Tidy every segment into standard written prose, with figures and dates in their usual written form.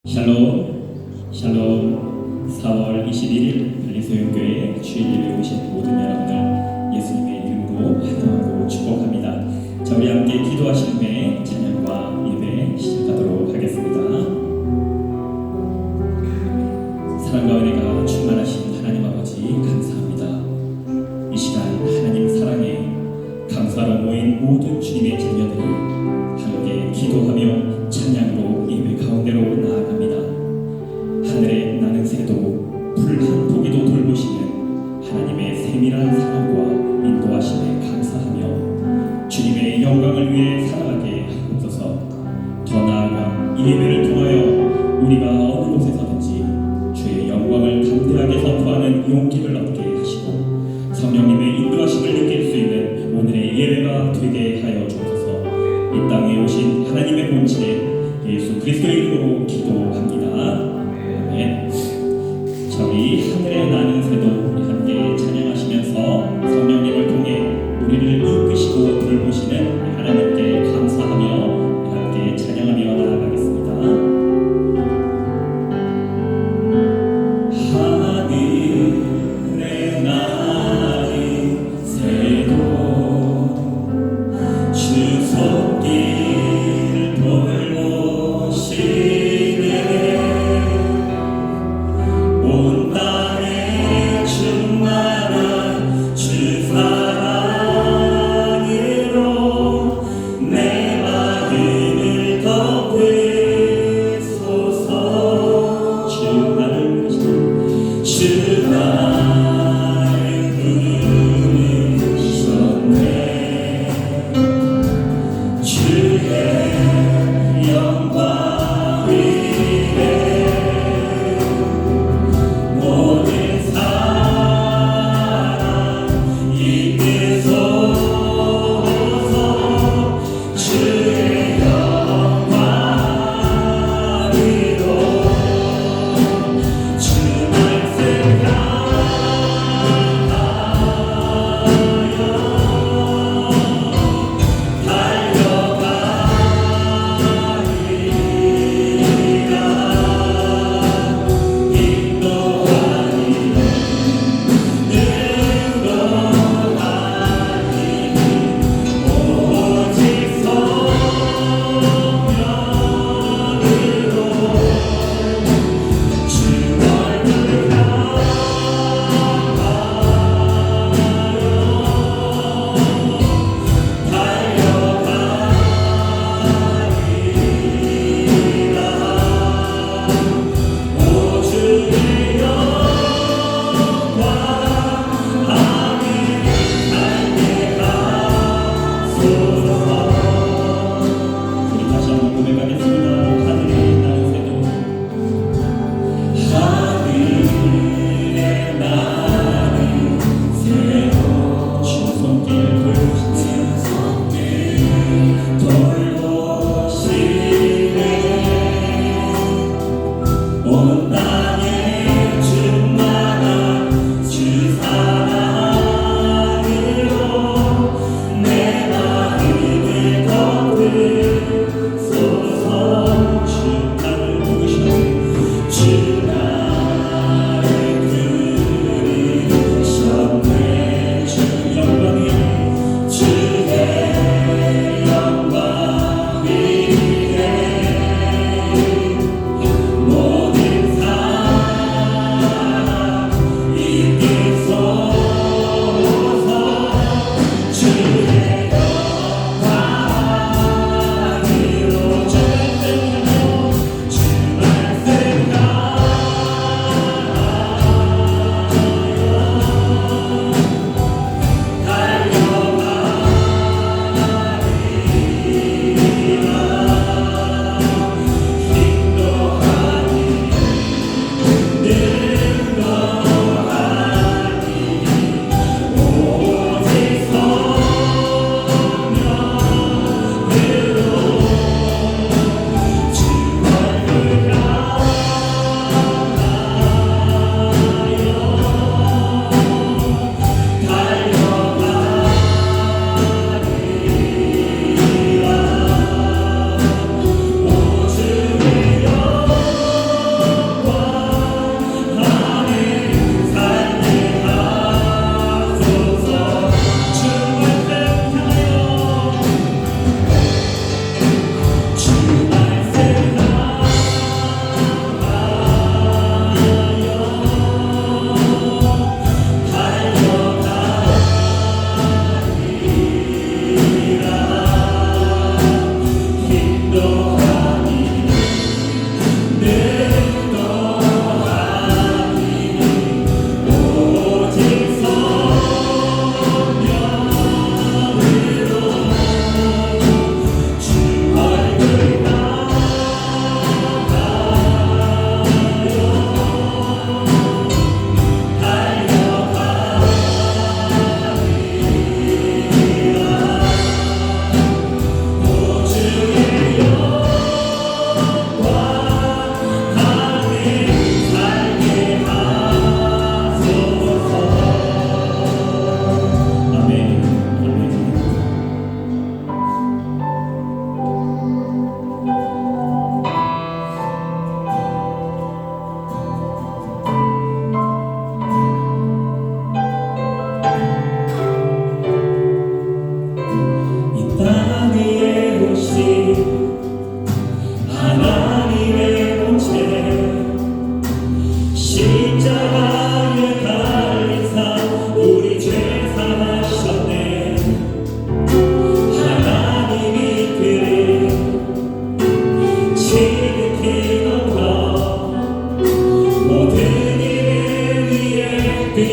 샬롬, 샬롬. 4월 21일 발리소용교회 주일 예배에 오신 모든 여러분을 예수님의 이름으로 환영하고 축복합니다. 자, 우리 함께 기도하신 후에 찬양과 예배 시작하도록 하겠습니다. 사랑과 은혜가 충만하신 하나님 아버지 감사합니다. 이 시간 하나님 사랑에 감사로 모인 모든 주님의 자녀들을 함께 기도하며 찬양으로 예배 가운데로 나아갑니다. 하늘에 나는 새도 풀 한 포기도 돌보시는 하나님의 세밀한 사랑과 인도하심에 감사하며 주님의 영광을 위해 살아가게 하옵소서. 더 나아가 이 예배를 통하여 우리가 어느 곳에서든지 주의 영광을 담대하게 선포하는 용기를 얻게 하시고 성령님의 인도하심을 느낄 수 있는 오늘의 예배가 되게 하여 주옵소서. 이 땅에 오신 하나님의 본체에 예수 그리스도의 이름으로 기도합니다. 아멘. 저희 하늘에 나는 새도 우리 함께 찬양하시면서 성령님을 통해 우리를 이끄시고 돌보시는 하나님께 감사하며 우리 함께 찬양하며 나아가겠습니다. 하늘에 나는 새도 주 손길 돌보시네. 온 땅에 충만한 주 사랑으로 내 마음을 덮으소서. 주 나를 부르셨네. 주의 영광 위에 모든 사람 이끄소서. 주의 영광으로 주 말씀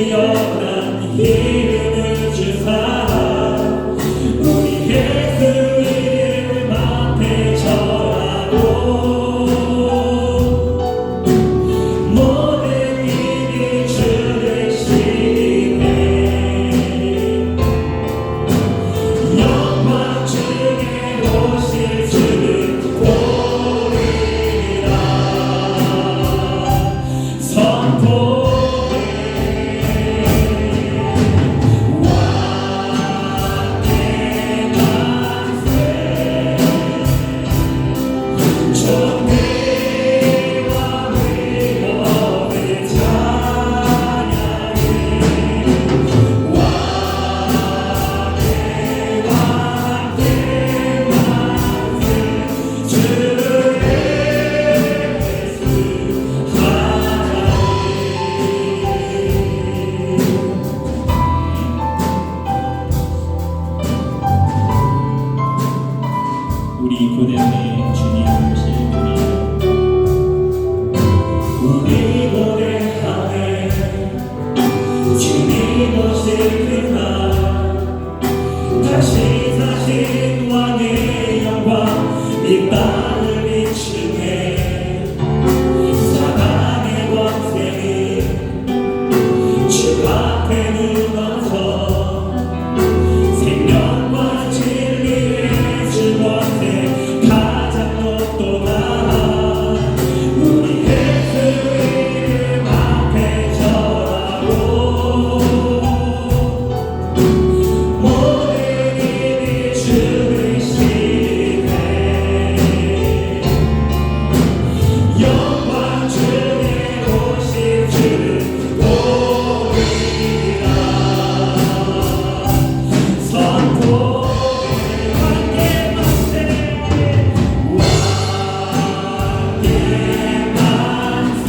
뛰어난 이름을 주사 우리 예수 이름 앞에 절하고 모든 일이 주를 시해 영광 중에 오실 주를 보리라 선포 우리 고대의 주님 오실 분이여 우리 고대하네 주님 오실 그날 다시 사신 왕의 영광 이 땅을 비추네 사랑의 권세이 주 앞에 누워서 생명과 진리의 주 권세 가장 높도다 우리 예수 이름 앞에 절하고 모든 일이 주를 시해 영광 중에 오실 주를 보리라 선포해 왕의 만세 왕의 만세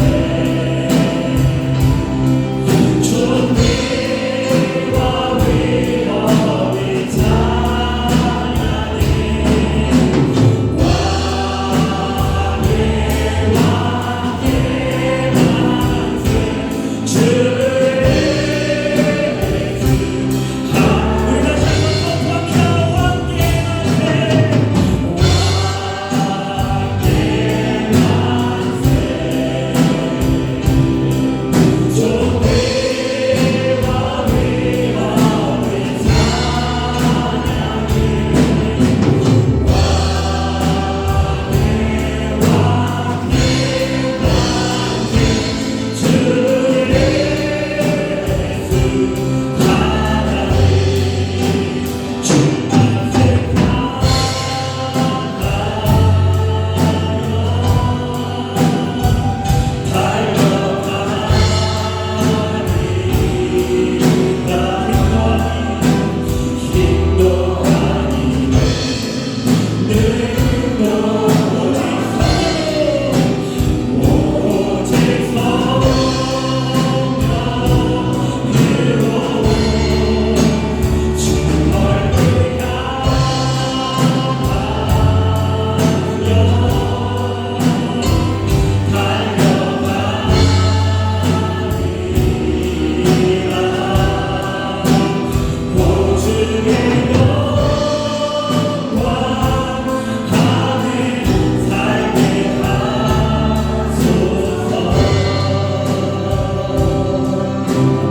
존귀와 위엄이 찬양해 왕의 만세 주를 우리 다시 한번 선포합니다. 왕의 만세 존귀와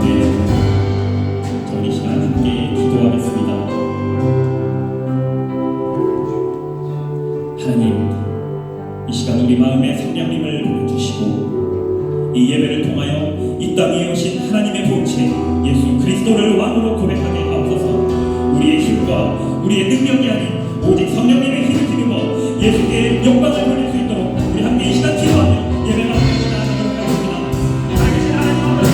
위엄이 우리 시간 함께 기도하겠습니다. 하나님, 이 시간 우리 마음에 성령님을 보내주시고 이 예배를 통하여 이 땅 위에 오신 하나님의 본체 예수 그리스도를 왕으로 고백하게 하옵소서. 우리의 힘과 우리의 능력이 아닌 오직 성령님의 힘을 힘입어 예수께 영광을 돌릴 수 있도록 우리 함께 이 시간 기도하며 예배가 함께 나아가도록 하겠습니다. 살아계신 하나님 앞에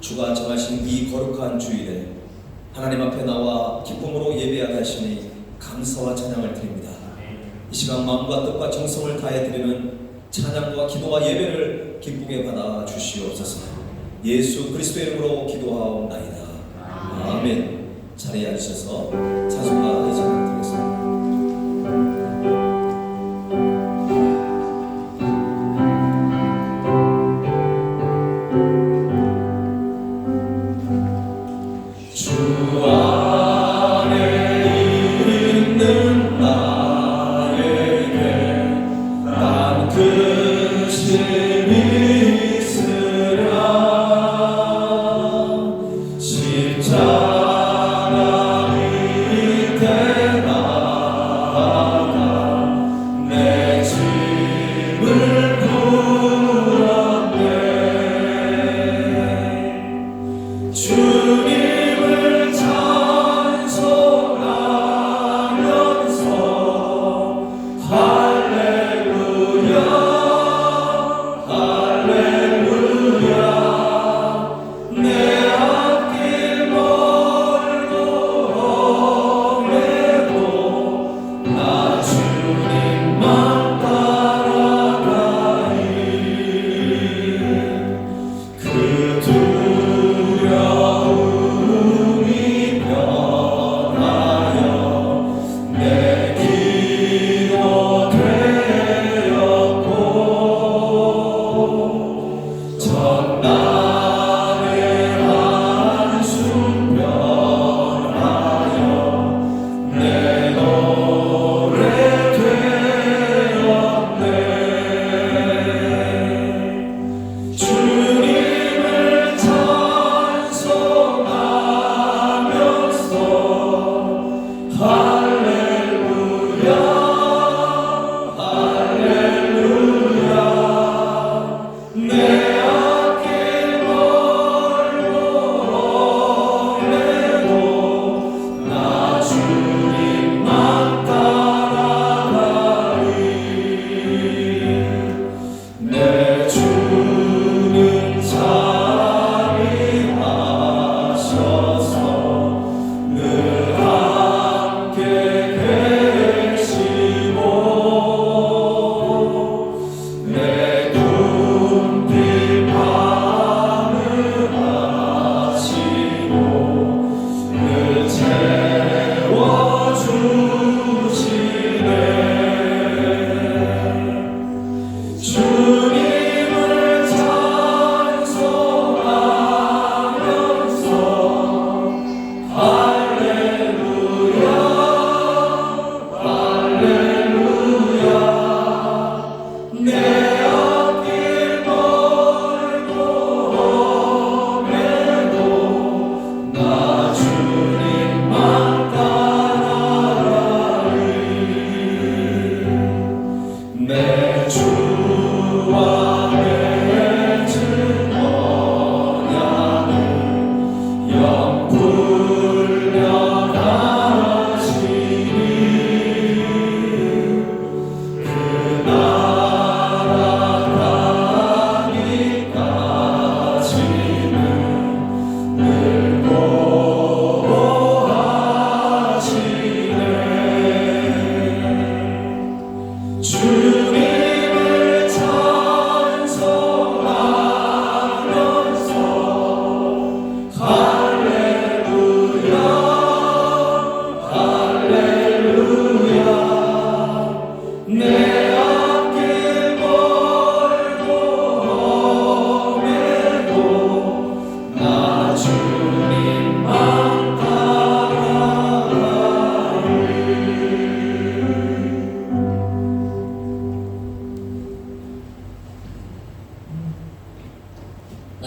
주가 정하신 이 거룩한 주일에 하나님 앞에 나와 기쁨으로 예배하게 하시니 감사와 찬양을 드립니다. 이 시간 마음과 뜻과 정성을 다해 드리는 찬양과 기도와 예배를 기쁘게 받아 주시옵소서. 예수 그리스도의 이름으로 기도하옵나이다. 아멘. 자리에 앉으셔서 찬송가 이 찬양 드리겠습니다.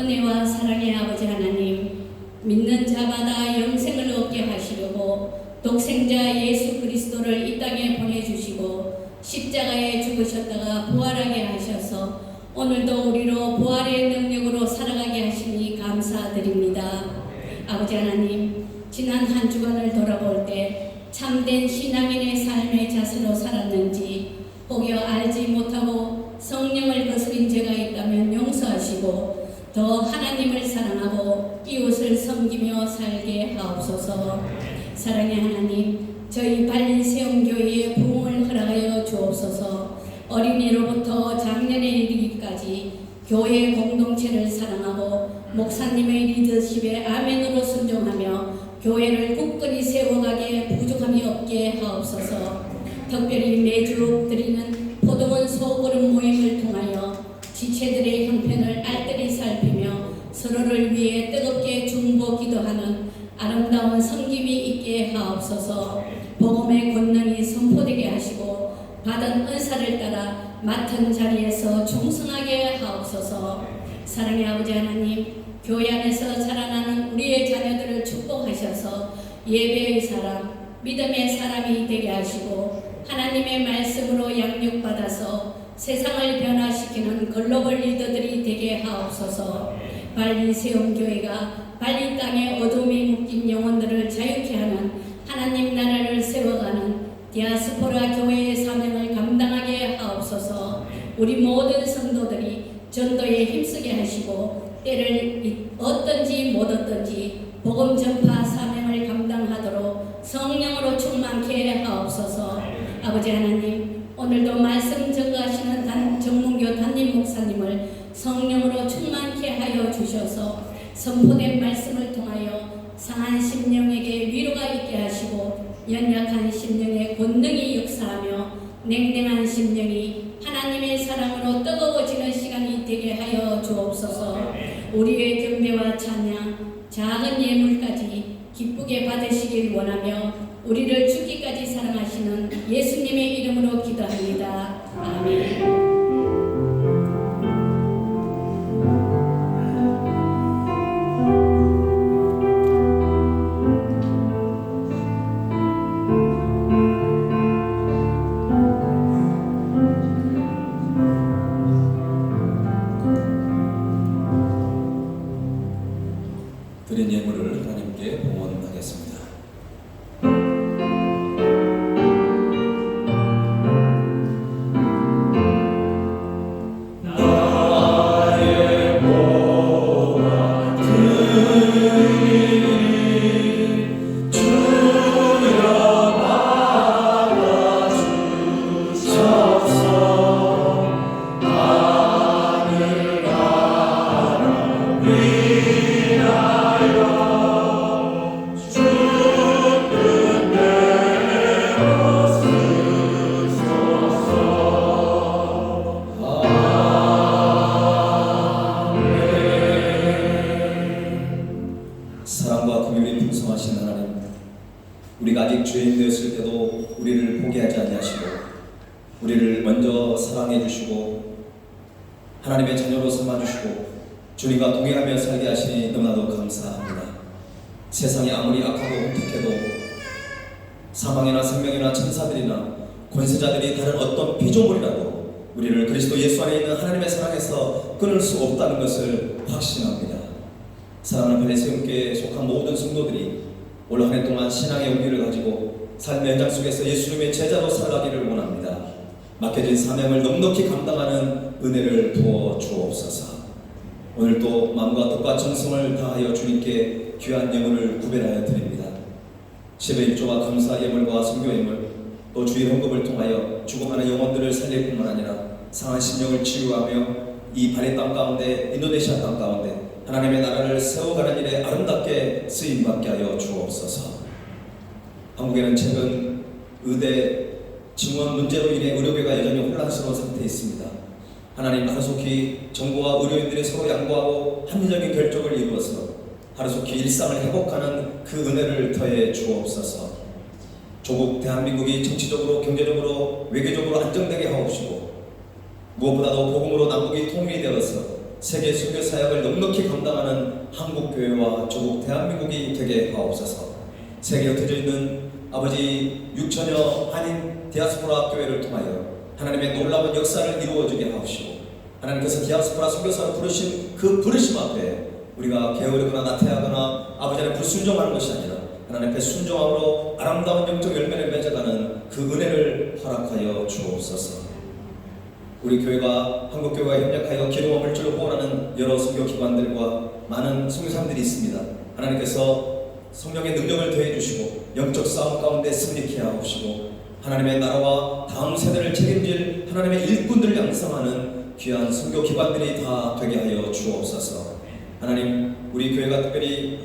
은혜와 사랑의 아버지 하나님, 믿는 자마다 영생을 얻게 하시려고 독생자 예수 그리스도를 이 땅에 보내주시고 십자가에 죽으셨다가 부활하게 하셔서 오늘도 우리로 부활의 능력으로 살아가게 하시니 감사드립니다. 아버지 하나님, 지난 한 주간을 돌아볼 때 참된 신앙인의 삶의 자세로 살았는지 혹여 알지 못하고 성령을 거스린 죄가 있다면 용서하시고 더 하나님을 사랑하고 하옵소서. 사랑의 하나님, 저희 발리세움교회의 부흥을 허락하여 주옵소서. 어린이로부터 장년에 이르기까지 교회 공동체를 사랑하고 목사님의 리더십에 아멘으로 순종하며 교회를 굳건히 세워가게 부족함이 없게 하옵소서. 특별히 매주 드리는 포도원 소그룹 모임을 통하여 지체들의 형편을 알뜰히 살피며 서로를 위해 뜨겁게 중보 기도하는 아름다운 섬김이 있게 하옵소서. 복음의 권능이 선포되게 하시고 받은 은사를 따라 맡은 자리에서 충성하게 하옵소서. 사랑의 아버지 하나님, 교회 안에서 자라나는 우리의 자녀들을 축복하셔서 예배의 사람, 믿음의 사람이 되게 하시고 하나님의 말씀으로 양육받아서 세상을 변화시키는 글로벌 리더들이 되게 하옵소서. 발리세움교회가 발리 땅의 어둠이 묶인 영혼들을 자유케 하는 하나님 나라를 세워가는 디아스포라 교회의 사명을 감당하게 하옵소서. 우리 모든 성도들이 전도에 힘쓰게 하시고 때를 얻든지 못 얻든지 복음 전파 사명을 감당하도록 성령으로 충만케 하옵소서. 아버지 하나님, 오늘도 말씀 전가하시는 정문교 담임 목사님을 성령으로 충만케 하여 주셔서 선포된 말씀을 통하여 상한 심령에게 위로가 있게 하시고 연약한 심령에 권능이 역사하며 냉랭한 심령이 하나님의 사랑으로 뜨거워지는 시간이 되게 하여 주옵소서. 우리의 경배와 찬양, 작은 예물까지 기쁘게 받으시길 원하며 우리를 죽기까지 사랑하시는 예수님의 이름으로 기도합니다. 아멘. 드린 예물을 하나님께 봉헌하겠습니다. 사랑과 긍휼이 풍성하신 하나님, 우리가 아직 죄인 되었을 때도 우리를 포기하지 아니하시고 우리를 먼저 사랑해 주시고 하나님의 자녀로 삼아주시고 주님과 동행하며 살게 하시니 너무나도 감사합니다. 세상이 아무리 악하고 혼탁해도 사망이나 생명이나 천사들이나 권세자들이 다른 어떤 피조물이라도 우리를 그리스도 예수 안에 있는 하나님의 사랑에서 끊을 수 없다는 것을 확신합니다. 사랑하는 발리세움교회에 속한 모든 성도들이 올 한 해 동안 신앙의 용기를 가지고 삶의 현장 속에서 예수님의 제자로 살아가기를 원합니다. 맡겨진 사명을 넉넉히 감당하는 은혜를 부어 주옵소서. 오늘도 마음과 뜻과 정성을 다하여 주님께 귀한 예물을 구별하여 드립니다. 10의 1조와 감사 예물과 선교 예물, 또 주의 헌금을 통하여 죽어가는 영혼들을 살릴 뿐만 아니라 상한 심령을 치유하며 이 발리 땅 가운데, 인도네시아 땅 가운데 하나님의 나라를 세워가는 일에 아름답게 쓰임받게 하여 주옵소서. 한국에는 최근 의대 증원 문제로 인해 의료계가 여전히 혼란스러운 상태에 있습니다. 하나님, 하루속히 정부와 의료인들이 서로 양보하고 합리적인 결정을 이루어서 하루속히 일상을 회복하는 그 은혜를 더해 주옵소서. 조국 대한민국이 정치적으로, 경제적으로, 외교적으로 안정되게 하옵시고 무엇보다도 복음으로 남북이 통일이 되어서 세계 선교 사역을 넉넉히 감당하는 한국교회와 조국 대한민국이 되게 하옵소서. 세계에 흩어져 있는 아버지 6천여 한인 디아스포라 교회를 통하여 하나님의 놀라운 역사를 이루어지게 하옵시고 하나님께서 디아스포라 선교사로 부르신 그 부르심 앞에 우리가 게으르거나 나태하거나 아버지 안에 불순종하는 것이 아니라 하나님 앞에 순종함으로 아름다운 영적 열매를 맺어가는 그 은혜를 허락하여 주옵소서. 우리 교회가 한국교회와 협력하여 기도와 물질로 후원하는 여러 선교기관들과 많은 선교사님들이 있습니다. 하나님께서 성령의 능력을 더해 주시고 영적 싸움 가운데 승리케 하옵시고 하나님의 나라와 다음 세대를 책임질 하나님의 일꾼들을 양성하는 귀한 선교 기관들이 다 되게 하여 주옵소서. 하나님, 우리 교회가 특별히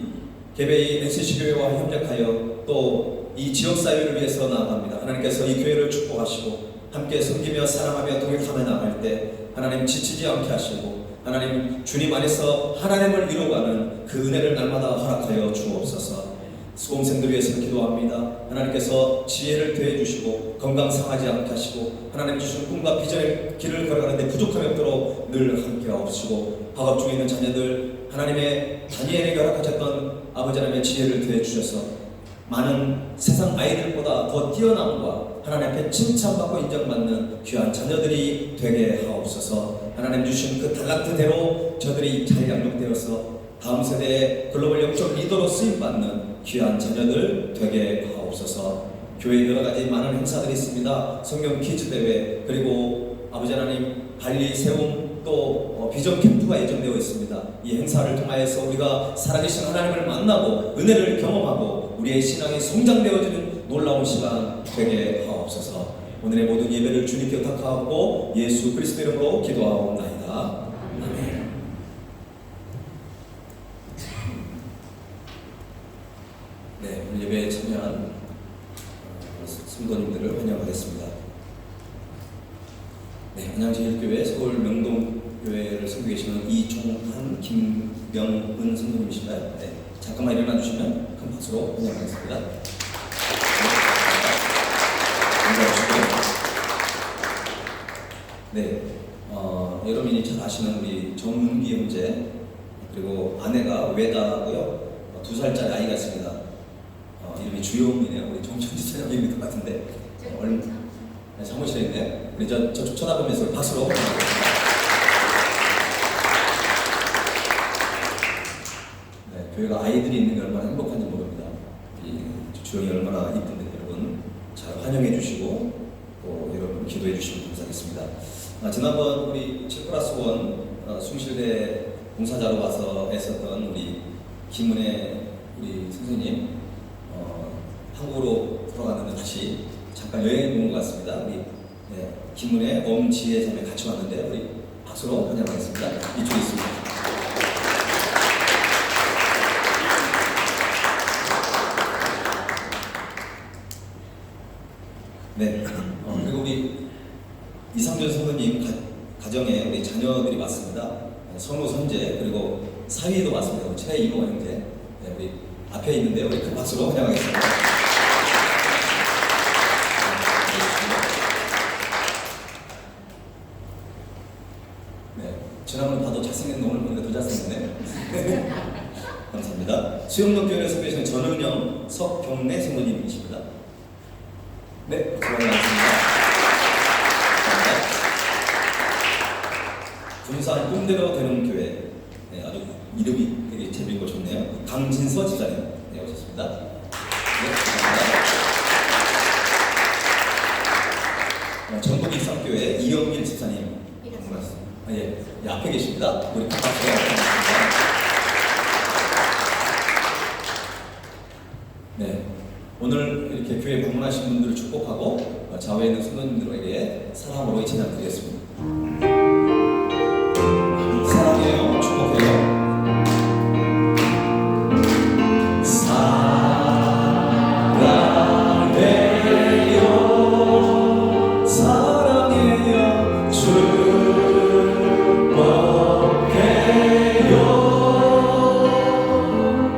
개베이 NCC 교회와 협력하여 또 이 지역 사회를 위해서 나아갑니다. 하나님께서 이 교회를 축복하시고 함께 섬기며 사랑하며 동역하며 나갈 때 하나님 지치지 않게 하시고 하나님 주님 안에서 하나님을 이루어가는 그 은혜를 날마다 허락하여 주옵소서. 수험생들 위해서 기도합니다. 하나님께서 지혜를 더해 주시고 건강 상하지 않게 하시고 하나님 주신 꿈과 비전의 길을 걸어가는데 부족함이 없도록 늘 함께 하옵시고 학업 중에 있는 자녀들 하나님의 다니엘에게 허락하셨던 아버지 하나님의 지혜를 더해 주셔서 많은 세상 아이들보다 더 뛰어남과 하나님 앞에 칭찬받고 인정받는 귀한 자녀들이 되게 하옵소서. 하나님 주신 그 달란트대로 저들이 잘 양육되어서 다음 세대의 글로벌 영적 리더로 쓰임받는 귀한 자녀들 되게 하옵소서. 교회에 여러 가지 많은 행사들이 있습니다. 성경 퀴즈 대회, 그리고 아버지 하나님 발리 세움 또 비전 캠프가 예정되어 있습니다. 이 행사를 통하여서 우리가 살아계신 하나님을 만나고 은혜를 경험하고 우리의 신앙이 성장되어지는 놀라운 시간 되게 하옵소서. 오늘의 모든 예배를 주님께 부탁하고 예수 그리스도 이름으로 기도하옵나이다. 아멘. 네, 오늘 예배에 참여한 성도님들을 환영하겠습니다. 네, 안양제일교회 서울 명동교회를 섬기고 계시는 이종한 김명은 성도님이신가요? 네, 잠깐만 일어나 주시면 큰 박수로 환영하겠습니다. 네, 여러분이 잘 아시는 우리 정은기 형제 그리고 아내가 외다고요. 2살짜리 아이가 있습니다. 이름이 주영이네요. 우리 정천지 사장님인 것 같은데 네, 사무실에 있네요. 우리 저쪽 쳐다보면서 박수로 네, 교회가 아이들이 있는 게 얼마나 행복한지 모릅니다. 이 주영이 얼마나 이쁜데 여러분 잘 환영해 주시고 또 여러분 기도해 주시면 감사하겠습니다. 지난번 우리 7+1 숭실대 봉사자로 와서 애썼던 우리 김은혜 우리 선생님 한국으로 돌아갔는데 다시 잠깐 여행 온 것 같습니다. 우리 네, 김은혜 엄지혜 자매 같이 왔는데 우리 박수로 환영하겠습니다. 이쪽에 있습니다. 네, 그리고 우리 이상준 선생님 가정에 우리 자녀들이 왔습니다. 선우 선재 그리고 사위도 왔습니다. 우리 최이모 형제 네, 우리 앞에 있는데 우리 큰 박수로 환영하겠습니다. 네, 지난번 봐도 잘생겼는데 오늘 보니까 더 잘생겼네. 감사합니다. 수영동교회에서 계시는 전은영 석경래 성도님이십니다. 네, 수고하셨습니다. 군산 꿈대로 되는 교회 네, 아주 이름이 되게 재미있고 좋네요. 강진서 지사님 네, 오셨습니다. 네, 감사합니다. 전북 입상교회 이영길 집사님 반갑습니다. 예, 앞에 계십니다. 우리 박수 부탁드립니다. 네, 오늘 이렇게 교회 방문하신 분들을 축복하고 좌우에 있는 성도님들에게 사랑으로 이 찬양 드리겠습니다. 사랑해요, 축복해요. 사랑해요, 사랑해요, 축복해요.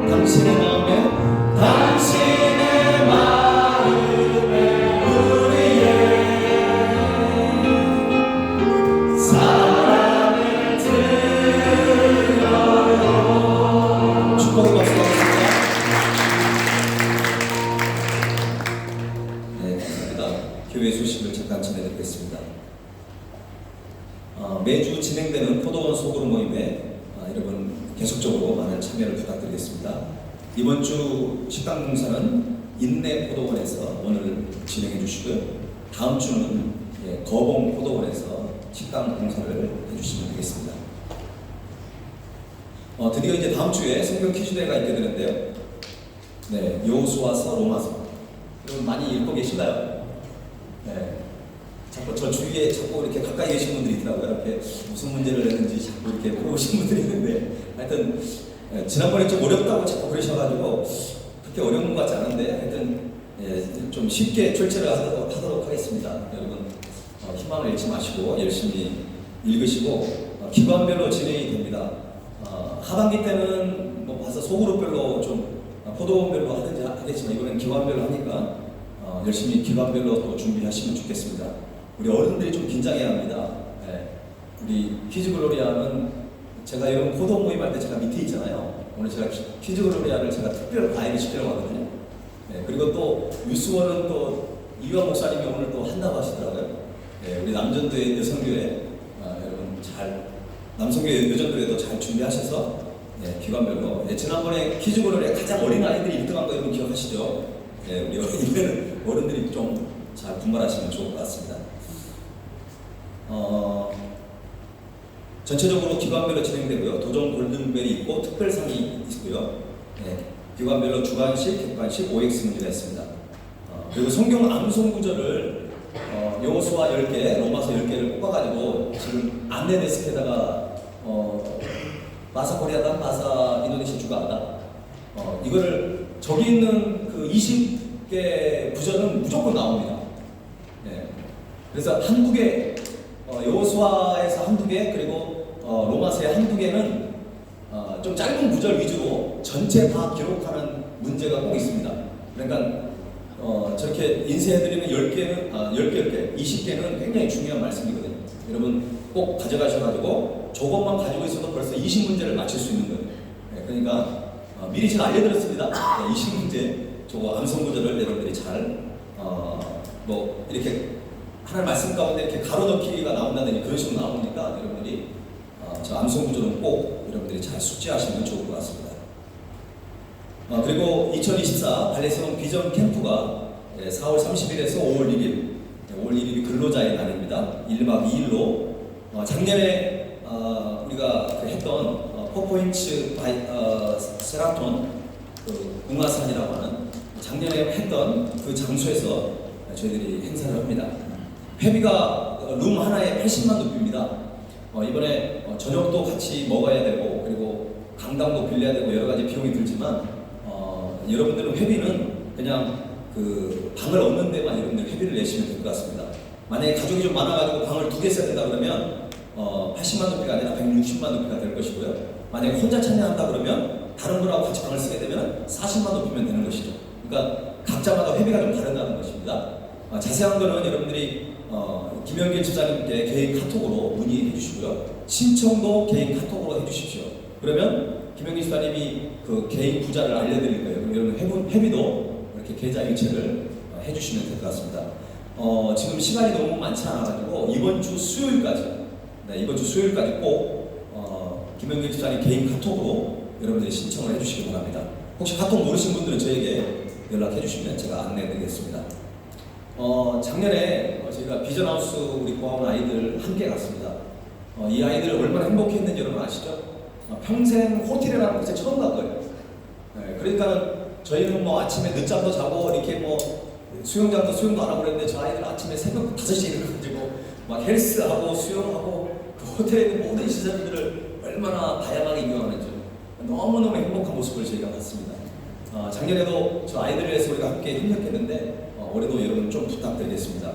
당신의 마음에 당신의 마음에 우리의 사랑을 드려요. 축복의 박수 받겠습니다. 네, 감사합니다. 교회 소식을 잠깐 전해드리겠습니다. 매주 진행되는 포도원 소그룹 모임에 여러분 계속적으로 많은 참여를 부탁드리겠습니다. 이번 주 식당 봉사는 인내 포도원에서 오늘 진행해 주시고요. 다음 주는 거봉 포도원에서 식당 봉사를 해주시면 되겠습니다. 드디어 이제 다음 주에 성경 퀴즈 대회가 있게 되는데요. 네, 여호수아서, 로마서. 여러분 많이 읽고 계신가요? 네. 자꾸 저 주위에 자꾸 이렇게 가까이 계신 분들이 있더라고요. 이렇게 무슨 문제를 냈는지 자꾸 이렇게 물어보신 분들이 있는데, 하여튼 지난번에 좀 어렵다고 자꾸 그러셔가지고 그렇게 어려운 것 같지 않은데, 하여튼 좀 쉽게 출제를 하도록 하겠습니다. 여러분 희망을 잃지 마시고 열심히 읽으시고 기관별로 진행이 됩니다. 하반기 때는 뭐 봐서 소그룹별로 좀 포도원별로 하겠지만 이번엔 기관별로 하니까 열심히 기관별로 또 준비하시면 좋겠습니다. 우리 어른들이 좀 긴장해야 합니다. 네. 우리 퀴즈글로리아는 제가 여러분 포도원 모임할 때 제가 밑에 있잖아요. 오늘 제가 퀴즈글로리아를 제가 특별 과외를 시키려고 하거든요. 네. 그리고 또 유수원은 또 이완 목사님이 오늘 또 한다고 하시더라고요. 네. 우리 남전도의 여성교회 여러분 잘 남성교회 여전도에도 잘 준비하셔서 네, 기관별로. 네, 지난번에 퀴즈글로리아 가장 어린 아이들이 1등한 거 여러분 기억하시죠? 네, 우리 이번에는 어른들이 좀 잘 분발하시면 좋을 것 같습니다. 전체적으로 기관별로 진행되고요. 도전 골든벨이 있고 특별상이 있고요. 네, 기관별로 주관식, 객관식, OX 문제가 있습니다. 그리고 성경 암송 구절을 여호수아 10개, 로마서 10개를 뽑아가지고 지금 안내 데스크에다가 마사 코리아다, 마사 인도네시아 주가다. 이거를 저기 있는 그 20개 부전은 무조건 나옵니다. 네. 그래서 한두 개, 여호수아에서 한두 개, 그리고 로마서의 한두 개는 좀 짧은 구절 위주로 전체 다 기록하는 문제가 꼭 있습니다. 그러니까 저렇게 인쇄해드리는 10개, 20개는 굉장히 중요한 말씀이거든요. 여러분 꼭 가져가셔가지고 저것만 가지고 있어도 벌써 20문제를 맞출 수 있는 거예요. 네, 그러니까 미리 제가 알려드렸습니다. 네, 20문제 저거 암송 구절을 여러분들이 잘 뭐 이렇게 하나의 말씀 가운데 이렇게 가로넣기가 나온다든지 그런 식으로 나오니까 여러분들이 저 암송 구절은 꼭 여러분들이 잘 숙지하시면 좋을 것 같습니다. 그리고 2024 발레세움 비전 캠프가 4월 30일에서 5월 1일, 5월 1일이 근로자의 날입니다. 1박 2일로 작년에 우리가 했던 포포인츠 세라톤 웅아산이라고 하는 작년에 했던 그 장소에서 저희들이 행사를 합니다. 회비가 룸 하나에 80만 루피입니다. 이번에 저녁도 같이 먹어야 되고 그리고 강당도 빌려야 되고 여러 가지 비용이 들지만 여러분들은 회비는 그냥 그 방을 얻는 데만 여러분들 회비를 내시면 될 것 같습니다. 만약에 가족이 좀 많아가지고 방을 2개 써야 된다 그러면 80만 루피가 아니라 160만 루피가 될 것이고요. 만약에 혼자 참여한다 그러면 다른 분하고 같이 방을 쓰게 되면 40만 루피면 되는 것이죠. 그러니까 각자마다 회비가 좀 다르다는 것입니다. 자세한 거는 여러분들이 김영길 집사님께 개인 카톡으로 문의해 주시고요. 신청도 개인 카톡으로 해 주십시오. 그러면 김영길 집사님이 그 개인 부자를 알려드릴 거예요. 그럼 여러분 회비도 이렇게 계좌 일체를 해 주시면 될 것 같습니다. 지금 시간이 너무 많지 않아가지고 이번 주 수요일까지 꼭 김영길 집사님 개인 카톡으로 여러분들이 신청을 해 주시기 바랍니다. 혹시 카톡 모르신 분들은 저에게 연락해 주시면 제가 안내해 드리겠습니다. 작년에 저희가 비전하우스 우리 고아원 아이들 함께 갔습니다. 이 아이들 얼마나 행복했는지 여러분 아시죠? 평생 호텔이라는 곳에 처음 간 거예요. 네, 그러니까 저희는 뭐 아침에 늦잠도 자고 이렇게 뭐 수영도 안 하고 그랬는데 저 아이들 아침에 새벽 5시에 일어나가지고 막 헬스하고 수영하고 그 호텔에 있는 모든 시설들을 얼마나 다양하게 이용하는지 너무너무 행복한 모습을 저희가 봤습니다. 작년에도 저 아이들을 위해서 우리가 함께 협력했는데 올해도 여러분 좀 부탁드리겠습니다.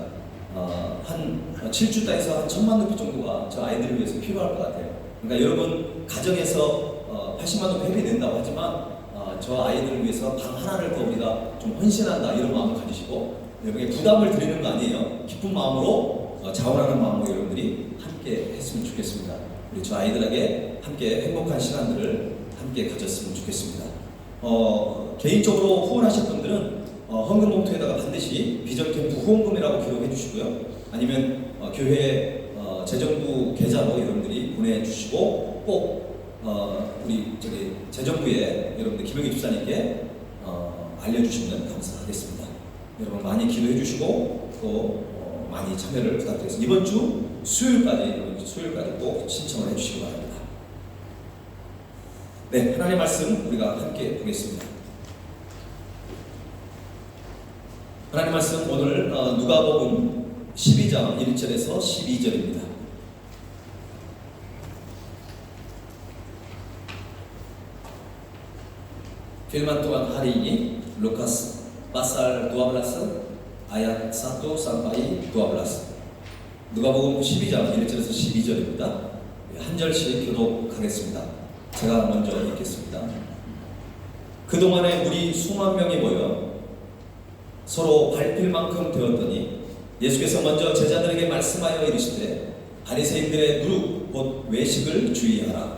한 7주다에서 한 1,000만 루피 정도가 저 아이들을 위해서 필요할 것 같아요. 그러니까 여러분 가정에서 80만 루피 회비 낸다고 하지만 저 아이들을 위해서 방 하나를 더 우리가 좀 헌신한다 이런 마음을 가지시고 여러분에게 부담을 드리는 거 아니에요. 기쁜 마음으로 자원하는 마음으로 여러분들이 함께 했으면 좋겠습니다. 우리 저 아이들에게 함께 행복한 시간들을 함께 가졌으면 좋겠습니다. 개인적으로 후원하실 분들은 헌금 봉투에다가 반드시 비전 캠프 후원금이라고 기록해 주시고요. 아니면 교회 재정부 계좌로 여러분들이 보내주시고 꼭 우리 재정부에 여러분들 김영희 집사님께 알려주시면 감사하겠습니다. 여러분 많이 기도해 주시고 또 많이 참여를 부탁드리겠습니다. 이번 주 수요일까지 꼭 신청을 해주시기 바랍니다. 네, 하나님의 말씀 우리가 함께 보겠습니다. 하나님 말씀 오늘 누가복음 12장 1절에서 12절입니다. Firman Tuhan hari ini Lukas pasal 12 ayat 1 sampai 12. 누가복음 12장 1절에서 12절입니다. 한 절씩 교독하겠습니다. 제가 먼저 읽겠습니다. 그동안에 무리 수만 명이 모여 서로 밟힐 만큼 되었더니 예수께서 먼저 제자들에게 말씀하여 이르시되 바리새인들의 누룩 곧 외식을 주의하라.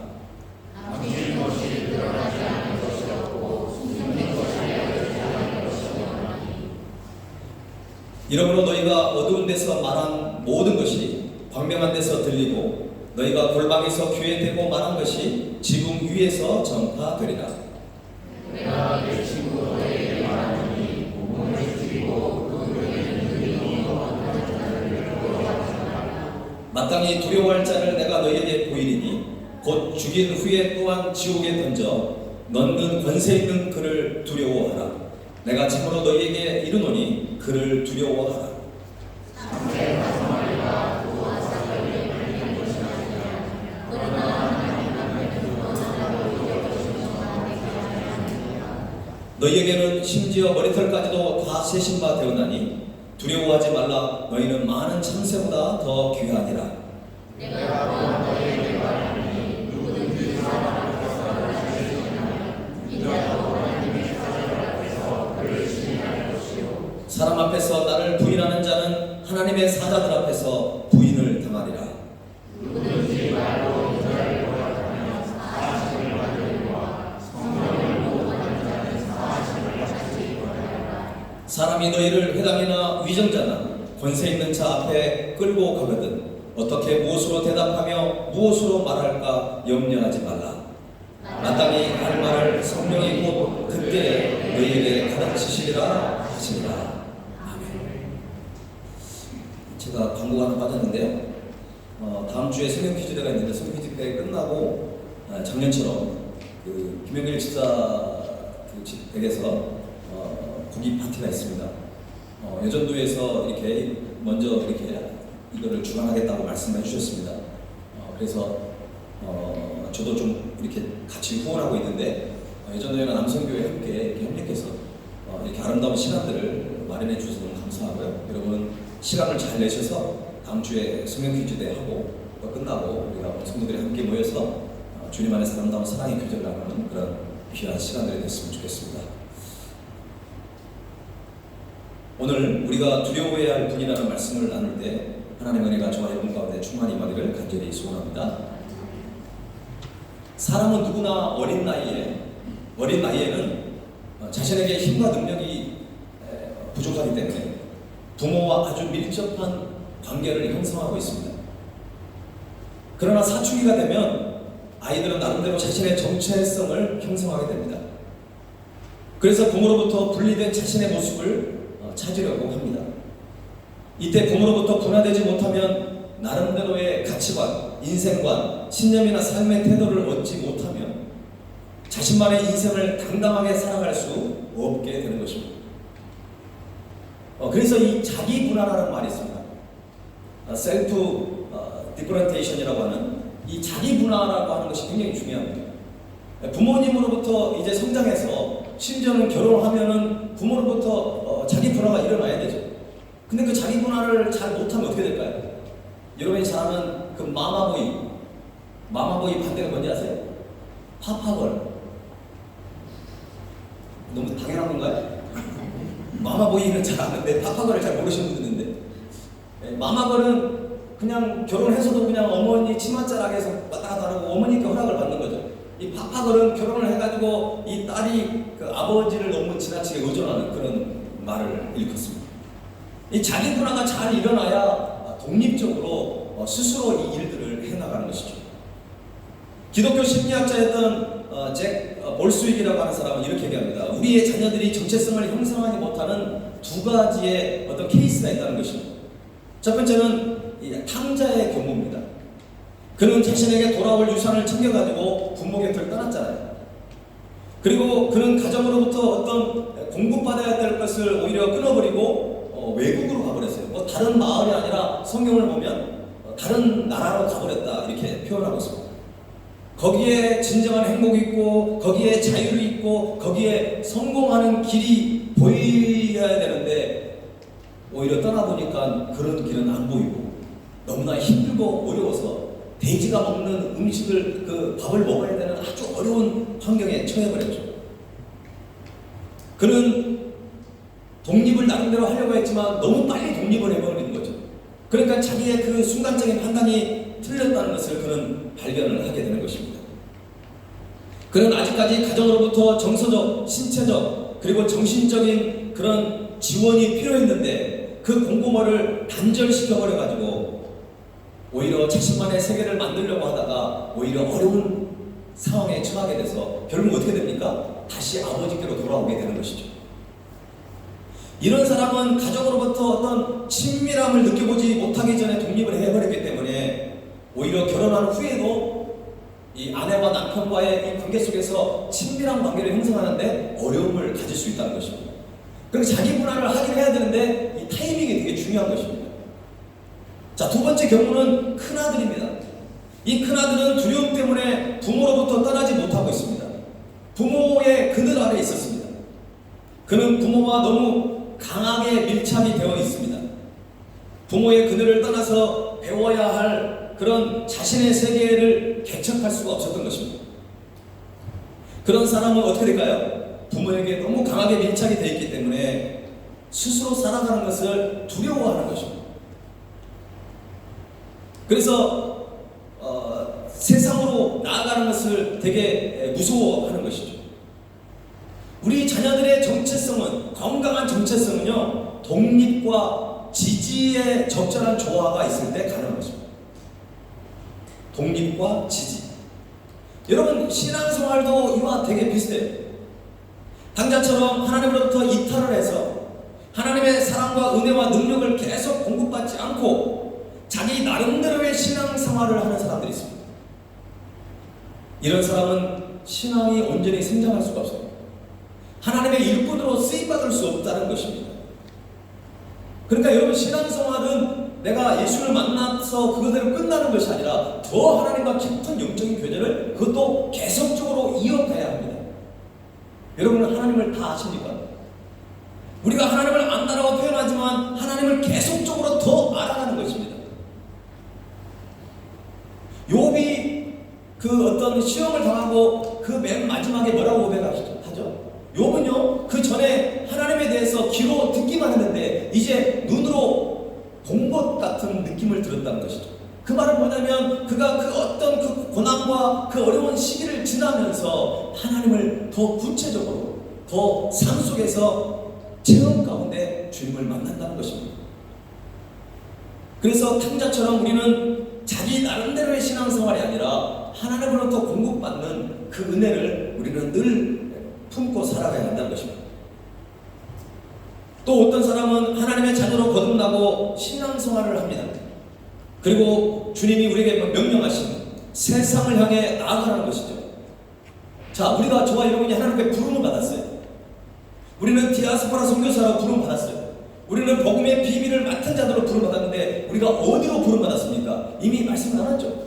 이러므로 너희가 어두운 데서 말한 모든 것이 광명한 데서 들리고 너희가 골방에서 귀에 대고 말한 것이 지붕 위에서 전파되리라. 내가 내 친구 너희에게 말하노니 몸을 죽이고 마땅히 두려워할 자를 내가 너희에게 보이리니 곧 죽인 후에 또한 지옥에 던져 넣는 권세 있는 그를 두려워하라. 내가 참으로 너희에게 이르노니 그를 두려워하라. 너희에게는 심지어 머리털까지도 다 세신 바 되었나니 두려워하지 말라. 너희는 많은 참새보다 더 귀하니라. 내가 또한 너희에게 말하니 누구든지 사람 앞에서 나를 시인하면 이자도 하나님의 사자들 앞에서 그를 시인할 것이요 사람 앞에서 나를 부인하는 자는 하나님의 사자들 앞에서 부인을 당하리라. 누구든지 말로 인자를 고락하면 사하심을 받으리와 성령을 모독하는 자는 사하심을 받지 못하리라. 사람이 너희를 회당이나 위정자나 권세 있는 자 앞에 끌고 가거든 어떻게 무엇으로 대답하며 무엇으로 말할까 염려하지 말라. 마땅히 할 말을 성령이 곧 그때 너희에게 가르치시리라 하시니라. 아멘. 제가 광고가 하나 빠졌는데요. 다음 주에 성경 퀴즈대가 있는데 성경 퀴즈대가 끝나고 작년처럼 그 김영길 집사 그 댁에서 고기 파티가 있습니다. 여전도에서 이렇게 먼저 이렇게 이거를 주관하겠다고 말씀해 주셨습니다. 그래서 저도 좀 이렇게 같이 후원하고 있는데 여전도회가 남성교회 함께 이렇게 협력해서 이렇게 아름다운 시간들을 마련해 주셔서 너무 감사하고요. 여러분 시간을 잘 내셔서 다음 주에 성경 퀴즈대 하고 끝나고 우리가 성도들이 함께 모여서 주님 안에서 아름다운 사랑의 교제를 나누는 그런 귀한 시간들이 됐으면 좋겠습니다. 오늘 우리가 두려워해야 할 분이라는 말씀을 나눌 때 하나님의 은혜가 저와 여러분 가운데 충만히 임하기를 간절히 소원합니다. 사람은 누구나 어린 나이에는 자신에게 힘과 능력이 부족하기 때문에 부모와 아주 밀접한 관계를 형성하고 있습니다. 그러나 사춘기가 되면 아이들은 나름대로 자신의 정체성을 형성하게 됩니다. 그래서 부모로부터 분리된 자신의 모습을 찾으려고 합니다. 이때 부모로부터 분화되지 못하면 나름대로의 가치관, 인생관, 신념이나 삶의 태도를 얻지 못하면 자신만의 인생을 당당하게 살아갈 수 없게 되는 것입니다. 그래서 이 자기 분화라는 말이 있습니다. 셀프 디퍼런테이션이라고 하는 이 자기 분화라고 하는 것이 굉장히 중요합니다. 부모님으로부터 이제 성장해서 심지어는 결혼하면은 부모로부터 자기 분화가 일어나야 되죠. 근데 그 자기 분화를 잘 못하면 어떻게 될까요? 여러분이 잘 아는 그 마마보이 반대가 뭔지 아세요? 파파걸. 너무 당연한 건가요? 마마보이는 잘 아는데 파파걸을 잘 모르시는 분도 있는데 마마걸은 그냥 결혼해서도 그냥 어머니 치맛자락에서 왔다 갔다 하고 어머니께 허락을 받는 거죠. 이 파파걸은 결혼을 해가지고 이 딸이 그 아버지를 너무 지나치게 의존하는 그런 말을 일컫습니다. 이 자기 분화가 잘 일어나야 독립적으로 스스로 이 일들을 해나가는 것이죠. 기독교 심리학자였던 잭 볼스윅이라고 하는 사람은 이렇게 얘기합니다. 우리의 자녀들이 정체성을 형성하지 못하는 두 가지의 어떤 케이스가 있다는 것입니다. 첫 번째는 이 탕자의 경우입니다. 그는 자신에게 돌아올 유산을 챙겨가지고 부모 곁을 떠났잖아요. 그리고 그는 가정으로부터 어떤 공급받아야 될 것을 오히려 끊어버리고 외국으로 가버렸어요. 뭐 다른 마을이 아니라 성경을 보면 다른 나라로 가버렸다 이렇게 표현하고 있습니다. 거기에 진정한 행복이 있고 거기에 자유를 있고 거기에 성공하는 길이 보여야 되는데 오히려 떠나보니까 그런 길은 안 보이고 너무나 힘들고 어려워서 돼지가 먹는 음식을 그 밥을 먹어야 되는 아주 어려운 환경에 처해버렸죠. 그는 독립을 나름대로 하려고 했지만 너무 빨리 독립을 해버린 거죠. 그러니까 자기의 그 순간적인 판단이 틀렸다는 것을 그는 발견을 하게 되는 것입니다. 그는 아직까지 가정으로부터 정서적, 신체적, 그리고 정신적인 그런 지원이 필요했는데 그 공부모를 단절시켜버려가지고 오히려 자신만의 세계를 만들려고 하다가 오히려 어려운 상황에 처하게 돼서 결국 어떻게 됩니까? 다시 아버지께로 돌아오게 되는 것이죠. 이런 사람은 가정으로부터 어떤 친밀함을 느껴보지 못하기 전에 독립을 해버렸기 때문에 오히려 결혼한 후에도 이 아내와 남편과의 이 관계 속에서 친밀한 관계를 형성하는데 어려움을 가질 수 있다는 것입니다. 그리고 자기 분할을 하긴 해야 되는데 이 타이밍이 되게 중요한 것입니다. 자, 두 번째 경우는 큰아들입니다. 이 큰아들은 두려움 때문에 부모로부터 떠나지 못하고 있습니다. 부모의 그늘 아래 있었습니다. 그는 부모와 너무 강하게 밀착이 되어 있습니다. 부모의 그늘을 떠나서 배워야 할 그런 자신의 세계를 개척할 수가 없었던 것입니다. 그런 사람은 어떻게 될까요? 부모에게 너무 강하게 밀착이 되어 있기 때문에 스스로 살아가는 것을 두려워하는 것입니다. 그래서 세상으로 나아가는 것을 되게 무서워하는 것이죠. 우리 자녀들의 정체성은, 건강한 정체성은요, 독립과 지지의 적절한 조화가 있을 때 가능한 것입니다. 독립과 지지. 여러분, 신앙생활도 이와 되게 비슷해요. 당자처럼 하나님으로부터 이탈을 해서 하나님의 사랑과 은혜와 능력을 계속 공급받지 않고 자기 나름대로의 신앙생활을 하는 사람들이 있습니다. 이런 사람은 신앙이 온전히 성장할 수가 없어요. 하나님의 일꾼으로 쓰임받을 수 없다는 것입니다. 그러니까 여러분, 신앙생활은 내가 예수를 만나서 그것대로 끝나는 것이 아니라 더 하나님과 깊은 영적인 교제를 그것도 계속적으로 이어가야 합니다. 여러분은 하나님을 다 아십니까? 우리가 하나님을 안다라고 표현하지만 하나님을 계속적으로 더 알아가는 것입니다. 욥이 그 어떤 시험을 당하고 그 맨 마지막에 뭐라고 고백하죠? 욥은요, 그 전에 하나님에 대해서 귀로 듣기만 했는데 이제 눈으로 본 것 같은 느낌을 들었다는 것이죠. 그 말은 뭐냐면 그가 그 어떤 그 고난과 그 어려운 시기를 지나면서 하나님을 더 구체적으로, 더 삶 속에서 체험 가운데 주님을 만난다는 것입니다. 그래서 탕자처럼 우리는 자기 나름대로의 신앙생활이 아니라 하나님으로부터 공급받는 그 은혜를 우리는 늘 품고 살아가야 한다는 것입니다. 또 어떤 사람은 하나님의 자녀로 거듭나고 신앙생활을 합니다. 그리고 주님이 우리에게 명령하신 세상을 향해 나아가는 것이죠. 자, 우리가 저와 여러분이 하나님께 부름을 받았어요. 우리는 디아스포라 선교사로 부름 받았어요. 우리는 복음의 비밀을 맡은 자들로 부름 받았는데 우리가 어디로 부름 받았습니까? 이미 말씀 나눴죠.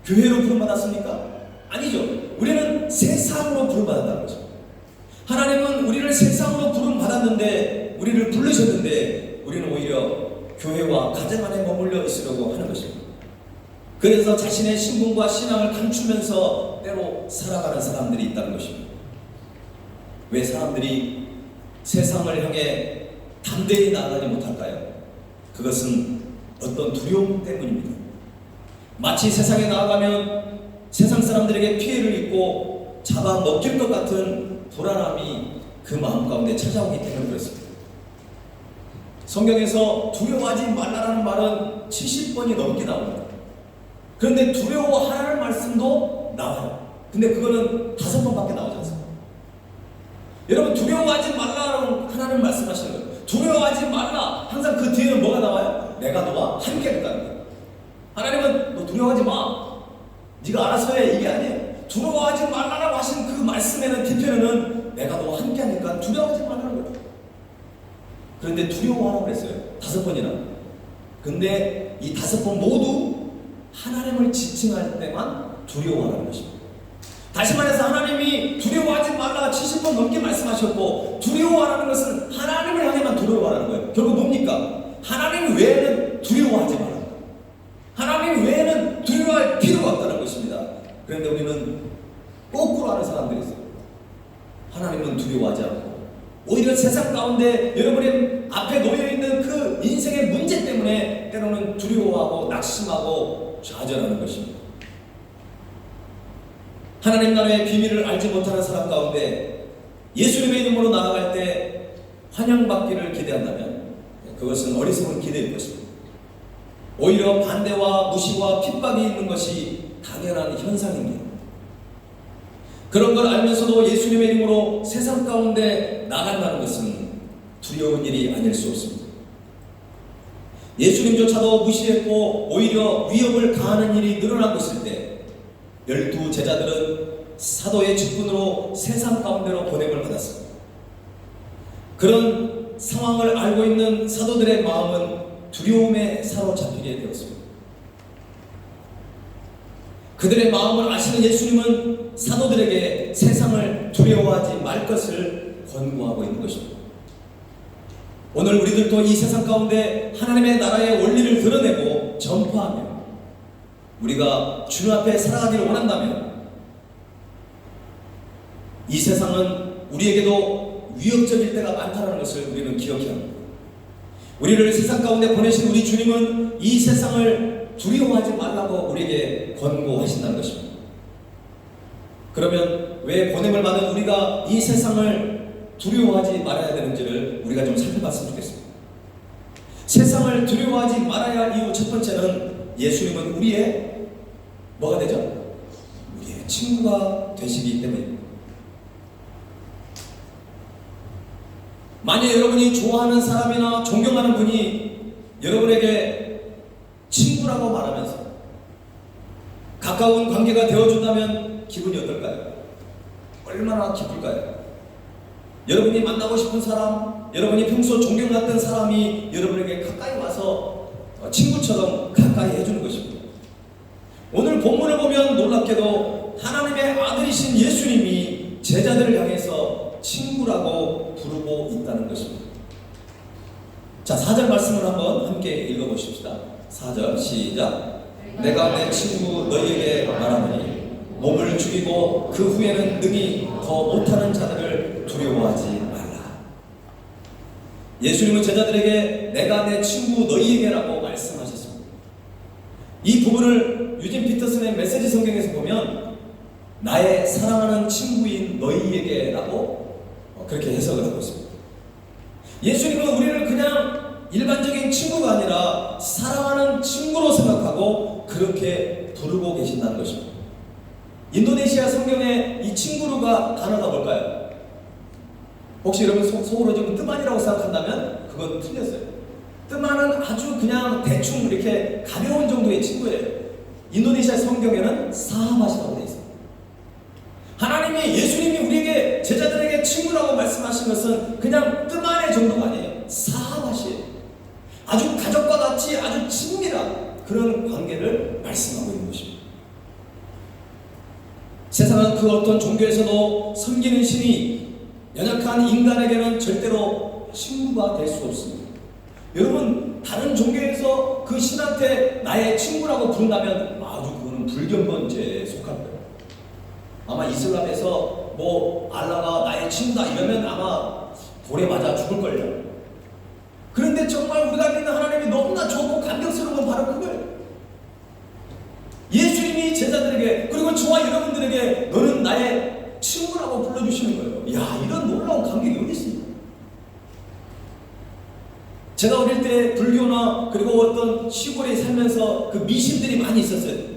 교회로 부름 받았습니까? 아니죠. 우리는 세상으로 부름 받았다는 거죠. 하나님은 우리를 세상으로 부름 받았는데, 우리를 부르셨는데 우리는 오히려 교회와 가정 안에 머물러 있으려고 하는 것입니다. 그래서 자신의 신분과 신앙을 감추면서 때로 살아가는 사람들이 있다는 것입니다. 왜 사람들이 세상을 향해 담대히 나아가지 못할까요? 그것은 어떤 두려움 때문입니다. 마치 세상에 나아가면 세상 사람들에게 피해를 입고 잡아먹힐 것 같은 불안함이 그 마음 가운데 찾아오기 때문에 그렇습니다. 성경에서 두려워하지 말라라는 말은 70번이 넘게 나옵니다. 그런데 두려워하라는 말씀도 나와요. 근데 그거는 5번밖에 나오지 않습니다. 여러분, 두려워하지 말라라는 하나님 말씀하시는 거예요. 두려워하지 말라. 항상 그 뒤에는 뭐가 나와요? 내가 너와 함께 하겠다는 거예요. 하나님은 너 두려워하지 마, 네가 알아서 해, 이게 아니에요. 두려워하지 말라라고 하신 그 말씀에는 뒤편에는 내가 너와 함께 하니까 두려워하지 말라는 그런데 두려워하라고 그랬어요. 5번이나. 근데 이 5번 모두 하나님을 지칭할 때만 두려워하라는 것입니다. 다시 말해서 하나님이 두려워하지 말라 70번 넘게 말씀하셨고, 두려워하라는 것은 하나님을 향해만 두려워하라는 거예요. 결국 뭡니까? 하나님 외에는 두려워하지 말라. 하나님 외에는 두려워할 필요가 없다는 것입니다. 그런데 우리는 거꾸로 하는 사람들이 있어요. 하나님은 두려워하지 않고 오히려 세상 가운데 여러분의 앞에 놓여있는 그 인생의 문제 때문에 때로는 두려워하고 낙심하고 좌절하는 것입니다. 하나님 나라의 비밀을 알지 못하는 사람 가운데 예수님의 이름으로 나아갈 때 환영받기를 기대한다면 그것은 어리석은 기대일 것입니다. 오히려 반대와 무시와 핍박이 있는 것이 당연한 현상입니다. 그런 걸 알면서도 예수님의 이름으로 세상 가운데 나간다는 것은 두려운 일이 아닐 수 없습니다. 예수님조차도 무시했고 오히려 위협을 가하는 일이 늘어나고 있을 때 12 제자들은 사도의 직분으로 세상 가운데로 보냄을 받았습니다. 그런 상황을 알고 있는 사도들의 마음은 두려움에 사로잡히게 되었습니다. 그들의 마음을 아시는 예수님은 사도들에게 세상을 두려워하지 말 것을 권고하고 있는 것입니다. 오늘 우리들도 이 세상 가운데 하나님의 나라의 원리를 드러내고 전파하며 우리가 주님 앞에 살아가기를 원한다면 이 세상은 우리에게도 위협적일 때가 많다는 것을 우리는 기억해야 합니다. 우리를 세상 가운데 보내신 우리 주님은 이 세상을 두려워하지 말라고 우리에게 권고하신다는 것입니다. 그러면 왜 보냄을 받은 우리가 이 세상을 두려워하지 말아야 되는지를 우리가 좀 살펴봤으면 좋겠습니다. 세상을 두려워하지 말아야 할 이유 첫 번째는 예수님은 우리의 뭐가 되죠? 우리의 친구가 되시기 때문입니다. 만약 여러분이 좋아하는 사람이나 존경하는 분이 여러분에게 친구라고 말하면서 가까운 관계가 되어준다면 기분이 어떨까요? 얼마나 기쁠까요? 여러분이 만나고 싶은 사람, 여러분이 평소 존경했던 사람이 여러분에게 가까이 와서 친구처럼 가까이 해주는 것입니다. 오늘 본문을 보면 놀랍게도 하나님의 아들이신 예수님이 제자들을 향해서 친구라고 부르고 있다는 것입니다. 자, 4절 말씀을 한번 함께 읽어보십시다. 4절 시작. 내가 내 친구 너희에게 말하노니 몸을 죽이고 그 후에는 능히 더 못하는 자들을 두려워하지 말라. 예수님은 제자들에게 내가 내 친구 너희에게라고 말씀하셨습니다. 이 부분을 유진 피터슨의 메시지 성경에서 보면 나의 사랑하는 친구인 너희에게라고 그렇게 해석을 하고 있습니다. 예수님은 우리를 그냥 일반적인 친구가 아니라 사랑하는 친구로 생각하고 그렇게 부르고 계신다는 것입니다. 인도네시아 성경에 이 친구가 단어가 뭘까요? 혹시 여러분 속으로 좀 뜨만이라고 생각한다면 그건 틀렸어요. 뜨만은 아주 그냥 대충 이렇게 가벼운 정도의 친구예요. 인도네시아 성경에는 사하밭이라고 되어 있습니다. 하나님이 예수님이 우리에게 제자들에게 친구라고 말씀하신 것은 그냥 뜨만의 정도가 아니에요. 사하밭이에요. 아주 가족과 같이 아주 친밀한 그런 관계를 말씀하고 있는 것입니다. 세상은 그 어떤 종교에서도 섬기는 신이 연약한 인간에게는 절대로 친구가 될 수 없습니다. 여러분, 다른 종교에서 그 신한테 나의 친구라고 부른다면 아주 그거는 불경건죄에 속할 거예요. 아마 이슬람에서 뭐 알라가 나의 친구다 이러면 아마 돌에 맞아 죽을걸요. 그런데 정말 우리가 믿는 하나님이 너무나 좋고 감격스러운 건 바로 그거예요. 예수님이 제자들에게 그리고 저와 여러분들에게 너는 나의 친구라고 불러주시는 거예요. 야, 이런 놀라운 감격이 어디 있습니까? 제가 어릴 때 불교나 그리고 어떤 시골에 살면서 그 미신들이 많이 있었어요.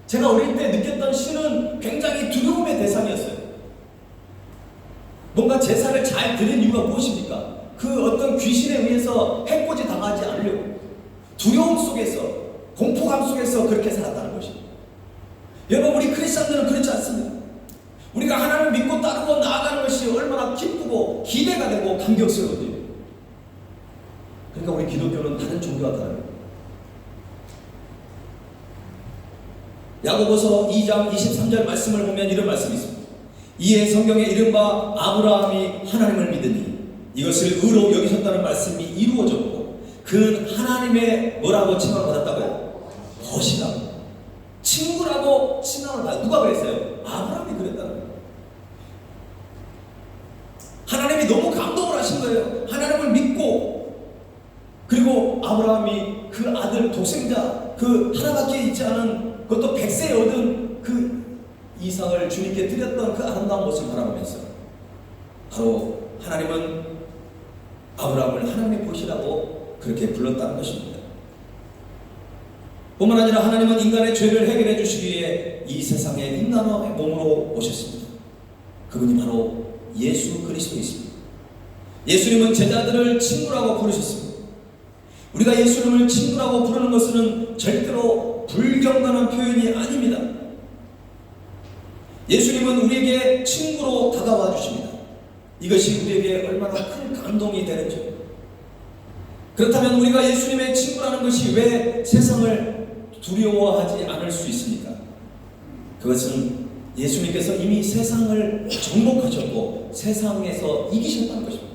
제가 어릴 때 느꼈던 신은 굉장히 두려움의 대상이었어요. 뭔가 제사를 잘 드린 이유가 무엇입니까? 그 어떤 귀신에 의해서 해코지 당하지 않으려고 두려움 속에서 공포감 속에서 그렇게 살았다는 것입니다. 여러분, 우리 크리스천들은 그렇지 않습니다. 우리가 하나님을 믿고 따르고 나아가는 것이 얼마나 기쁘고 기대가 되고 감격스러운지. 그러니까 우리 기독교는 다른 종교와 다른 거예요. 야고보서 2장 23절 말씀을 보면 이런 말씀이 있습니다. 이에 성경에 이른바 아브라함이 하나님을 믿으니 이것을 의로 여기셨다는 말씀이 이루어졌고 그는 하나님의 뭐라고 칭함을 받았다고요? 벗이라 친구라고 칭함을 받았다. 누가 그랬어요? 아브라함이 그랬다는 거예요. 하나님이 너무 감동을 하신 거예요. 하나님을 믿고 그리고 아브라함이 그 아들 독생자 그 하나밖에 있지 않은 그것도 100세에 얻은 그 이삭을 주님께 드렸던 그 아름다운 모습을 바라보면서 바로 하나님은 아브라함을 하나님의 벗이라고 그렇게 불렀다는 것입니다. 뿐만 아니라 하나님은 인간의 죄를 해결해 주시기 위해 이 세상에 인간의 몸으로 오셨습니다. 그분이 바로 예수 그리스도이십니다. 예수님은 제자들을 친구라고 부르셨습니다. 우리가 예수님을 친구라고 부르는 것은 절대로 불경건한 표현이 아닙니다. 예수님은 우리에게 친구로 다가와 주십니다. 이것이 우리에게 얼마나 큰 감동이 되는지. 그렇다면 우리가 예수님의 친구라는 것이 왜 세상을 두려워하지 않을 수 있습니까? 그것은 예수님께서 이미 세상을 정복하셨고 세상에서 이기셨다는 것입니다.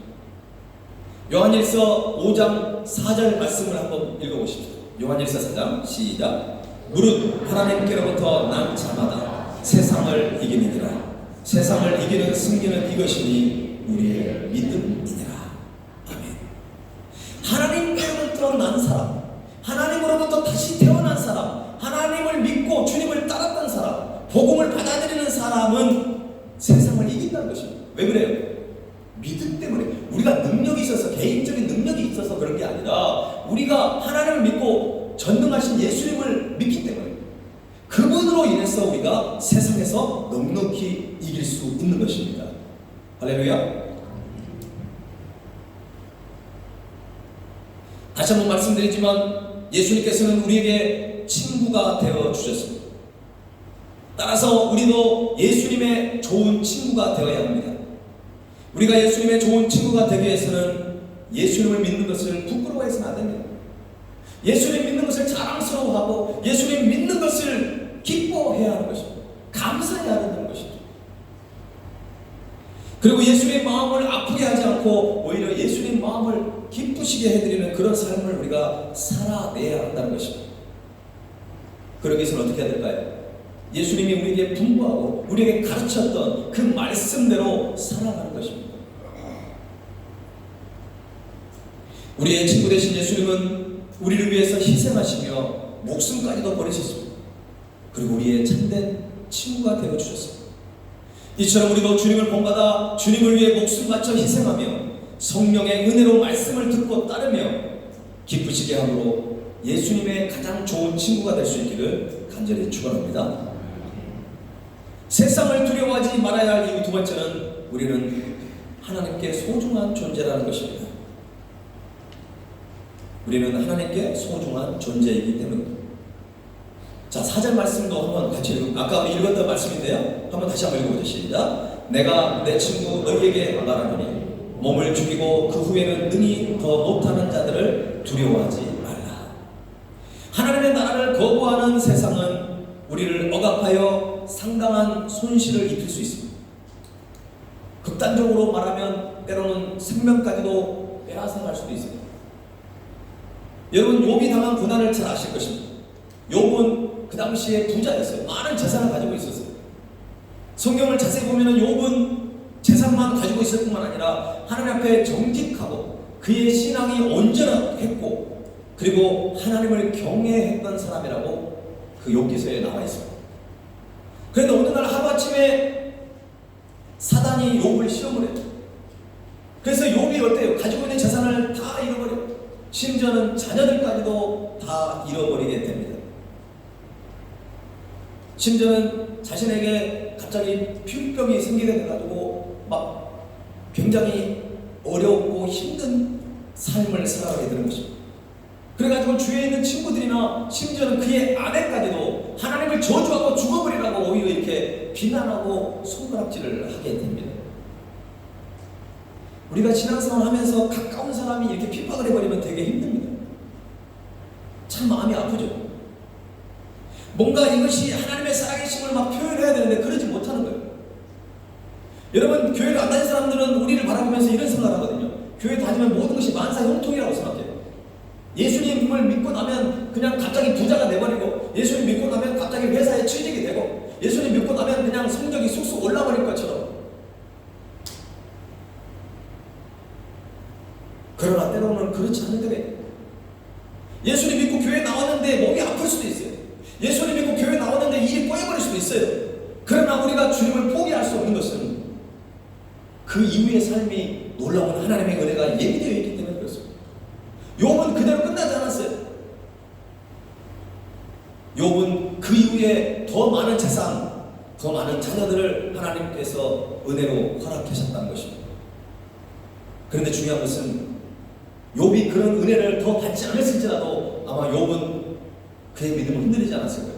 요한일서 5장 4절 말씀을 한번 읽어보십시오. 요한일서 4장 시작. 무릇 하나님께로부터 난 자마다 세상을 이기느니라. 세상을 이기는 승리는 이것이니 우리의 믿음이니라. 아멘. 하나님께로부터 난 사람, 하나님으로부터 다시 태어난 사람, 하나님을 믿고 주님을 따랐던 사람, 복음을 받아들이는 사람은 세상을 이긴다는 것입니다. 왜 그래요? 믿음 때문에. 우리가 능력이 있어서, 개인적인 능력이 있어서 그런 게 아니라 우리가 하나님을 믿고 전능하신 예수님을 믿기 때문에 그분으로 인해서 우리가 세상에서 넉넉히 이길 수 있는 것입니다. 할렐루야. 다시 한번 말씀드리지만 예수님께서는 우리에게 친구가 되어 주셨습니다. 따라서 우리도 예수님의 좋은 친구가 되어야 합니다. 우리가 예수님의 좋은 친구가 되기 위해서는 예수님을 믿는 것을 부끄러워해서는 안 됩니다. 예수님 믿는 것을 자랑스러워하고 예수님 믿는 것을 기뻐해야 하는 것입니다. 감사해야 하는 것입니다. 그리고 예수님의 마음을 아프게 하지 않고 오히려 예수님 마음을 기쁘시게 해드리는 그런 삶을 우리가 살아내야 한다는 것입니다. 그러기 위해서는 어떻게 해야 될까요? 예수님이 우리에게 분부하고 우리에게 가르쳤던 그 말씀대로 살아가는 것입니다. 우리의 친구 되신 예수님은 우리를 위해서 희생하시며 목숨까지도 버리셨습니다. 그리고 우리의 참된 친구가 되어주셨습니다. 이처럼 우리도 주님을 본받아 주님을 위해 목숨 바쳐 희생하며 성령의 은혜로 말씀을 듣고 따르며 기쁘시게 함으로 예수님의 가장 좋은 친구가 될 수 있기를 간절히 축원합니다. 세상을 두려워하지 말아야 할 이유 두 번째는 우리는 하나님께 소중한 존재라는 것입니다. 우리는 하나님께 소중한 존재이기 때문입니다. 자, 4절 말씀도 한번 같이 읽고, 아까 읽었던 말씀인데요. 한번 다시 한번 읽어보죠. 시작. 내가 내 친구 너희에게 말하노니 몸을 죽이고 그 후에는 능히 더 못하는 자들을 두려워하지 말라. 하나님의 나라를 거부하는 세상은 우리를 억압하여 상당한 손실을 입힐 수 있습니다. 극단적으로 말하면 때로는 생명까지도 빼앗아갈 수도 있습니다. 여러분, 욥이 당한 고난을 잘 아실 것입니다. 욥은 그 당시에 부자였어요. 많은 재산을 가지고 있었어요. 성경을 자세히 보면 욥은 재산만 가지고 있을 뿐만 아니라 하나님 앞에 정직하고 그의 신앙이 온전했고 그리고 하나님을 경외했던 사람이라고 그 욥기서에 나와 있습니다. 그런데 어느 날 하루아침에 사단이 욥을 시험을 해요. 그래서 욥이 어때요? 가지고 있는 재산을 다 잃어버려요. 심지어는 자녀들까지도 다 잃어버리게 됩니다. 심지어는 자신에게 갑자기 피부병이 생기게 돼가지고 막 굉장히 어렵고 힘든 삶을 살아가게 되는 것입니다. 그래가지고 주위에 있는 친구들이나 심지어는 그의 아내까지도 하나님을 저주하고 죽어버리라고 오히려 이렇게 비난하고 손가락질을 하게 됩니다. 우리가 신앙생활 하면서 가까운 사람이 이렇게 핍박을 해버리면 되게 힘듭니다. 참 마음이 아프죠. 뭔가 이것이 하나님의 살아계심을 막 표현해야 되는데 그러지 못하는 거예요. 여러분, 교회를 안 다니는 사람들은 우리를 바라보면서 이런 생각을 하거든요. 교회 다니면 모든 것이 만사 형통이라고 생각해요. 예수님을 믿고 나면 그냥 갑자기 부자가 돼버리고, 예수님 믿고 나면 갑자기 회사에 취직이 되고, 예수님 믿고 나면 그냥 성적이 쑥쑥 올라버릴 것처럼. 그러나 때로는 그렇지 않은 거예요. 예수님 믿고 교회 나왔는데 몸이 아플 수도 있어요. 예수님 믿고 교회 나왔는데 일이 꼬여버릴 수도 있어요. 그러나 우리가 주님을 포기할 수 없는 것은 그 이후의 삶이 놀라운 하나님의 은혜가 예비되어 있기 때문에 그렇습니다. 욥은 그대로 끝나지 않았어요. 욥은 그 이후에 더 많은 재산, 더 많은 자녀들을 하나님께서 은혜로 허락하셨다는 것입니다. 그런데 중요한 것은 욥이 그런 은혜를 더 받지 않았을지라도 아마 욥은 그의 믿음을 흔들리지 않았을 거예요.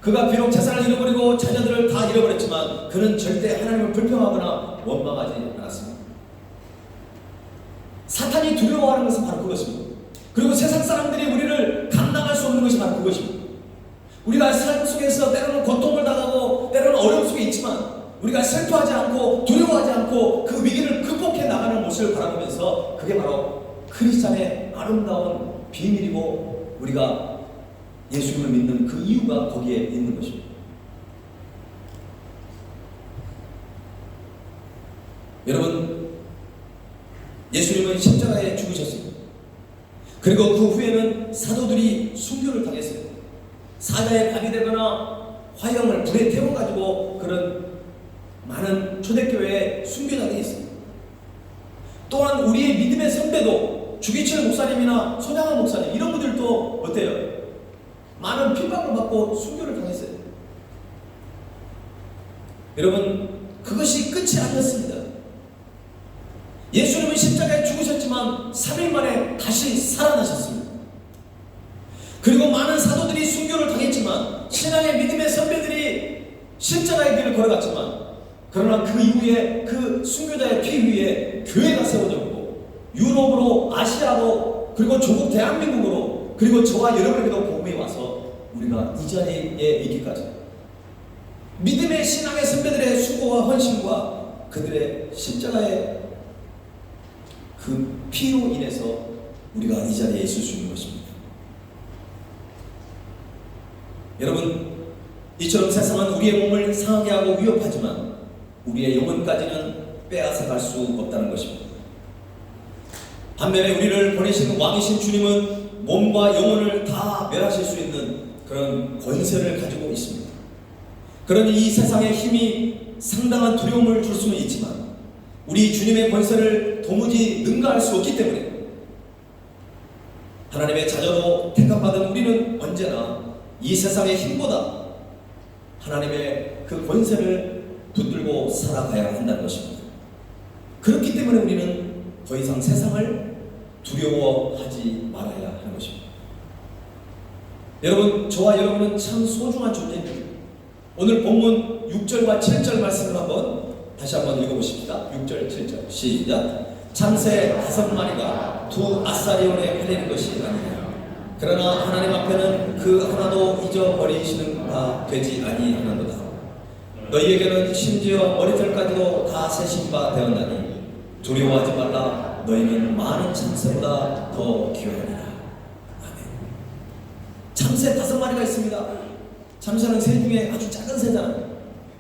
그가 비록 재산을 잃어버리고 자녀들을 다 잃어버렸지만 그는 절대 하나님을 불평하거나 원망하지 않았습니다. 사탄이 두려워하는 것은 바로 그것입니다. 그리고 세상 사람들이 우리를 감당할 수 없는 것이 바로 그것입니다. 우리가 삶 속에서 때로는 고통을 당하고 때로는 어려움 속에 있지만 우리가 슬퍼하지 않고 두려워하지 않고 그 위기를 극복해 나가는 모습을 바라보면서 그게 바로 크리스찬의 아름다운 비밀이고 우리가 예수님을 믿는 그 이유가 거기에 있는 것입니다. 여러분, 예수님은 십자가에 죽으셨습니다. 그리고 그 후에는 사도들이 순교를 당했어요. 사자에 발이 되거나 화형을 불에 태워가지고 그런 많은 초대교회에 순교자들이 있습니다. 또한 우리의 믿음의 선배도 주기철 목사님이나 손양원 목사님 이런 분들도 어때요? 많은 핍박을 받고 순교를 당했어요. 여러분, 그것이 끝이 아니었습니다. 예수님은 십자가에 죽으셨지만 3일 만에 다시 살아나셨습니다. 그리고 많은 사도들이 순교를 당했지만 신앙의 믿음의 선배들이 십자가의 길을 걸어갔지만 그러나 그 이후에 그 순교자의 피 위에 교회가 세워졌고 유럽으로 아시아로 그리고 조국 대한민국으로 그리고 저와 여러분에게도 복음이 와서 우리가 이 자리에 있기까지 믿음의 신앙의 선배들의 수고와 헌신과 그들의 십자가의 그 피로 인해서 우리가 이 자리에 있을 수 있는 것입니다. 여러분, 이처럼 세상은 우리의 몸을 상하게 하고 위협하지만 우리의 영혼까지는 빼앗아갈 수 없다는 것입니다. 반면에 우리를 보내신 왕이신 주님은 몸과 영혼을 다 멸하실 수 있는 그런 권세를 가지고 있습니다. 그러니 이 세상의 힘이 상당한 두려움을 줄 수는 있지만 우리 주님의 권세를 도무지 능가할 수 없기 때문에 하나님의 자녀로 택함받은 우리는 언제나 이 세상의 힘보다 하나님의 그 권세를 붙들고 살아가야 한다는 것입니다. 그렇기 때문에 우리는 더 이상 세상을 두려워하지 말아야 하는 것입니다. 여러분, 저와 여러분은 참 소중한 존재입니다. 오늘 본문 6절과 7절 말씀을 다시 한번 읽어보십니다. 6절, 7절 시작. 참새 5마리가 두 아사리온에 팔리는 것이 아니냐. 그러나 하나님 앞에는 그 하나도 잊어버리시는 바 되지 아니하는도다. 너희에게는 심지어 머리털까지도 다 세신 바 되었나니 두려워하지 말라. 너희는 많은 참새보다 더 귀하니라. 아멘. 참새 5마리가 있습니다. 참새는 새 중에 아주 작은 새잖아요.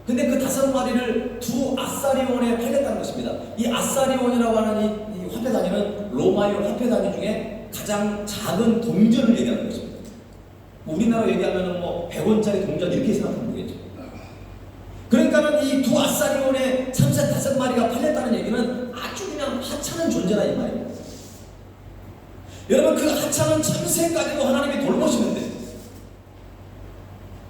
근데 그 5마리를 두 아사리온에 팔렸다는 것입니다. 이 아사리온이라고 하는 이 화폐 단위는 로마요 화폐 단위 중에 가장 작은 동전을 얘기하는 것입니다. 우리나라 얘기하면 100원짜리 동전 이렇게 생각하면 되겠죠. 그러니까는 이 두 아사리온에 참새 5마리가 팔렸다는 얘기는 아주 그냥 하찮은 존재라 이 말입니다. 여러분, 그 하찮은 참새까지도 하나님이 돌보시는데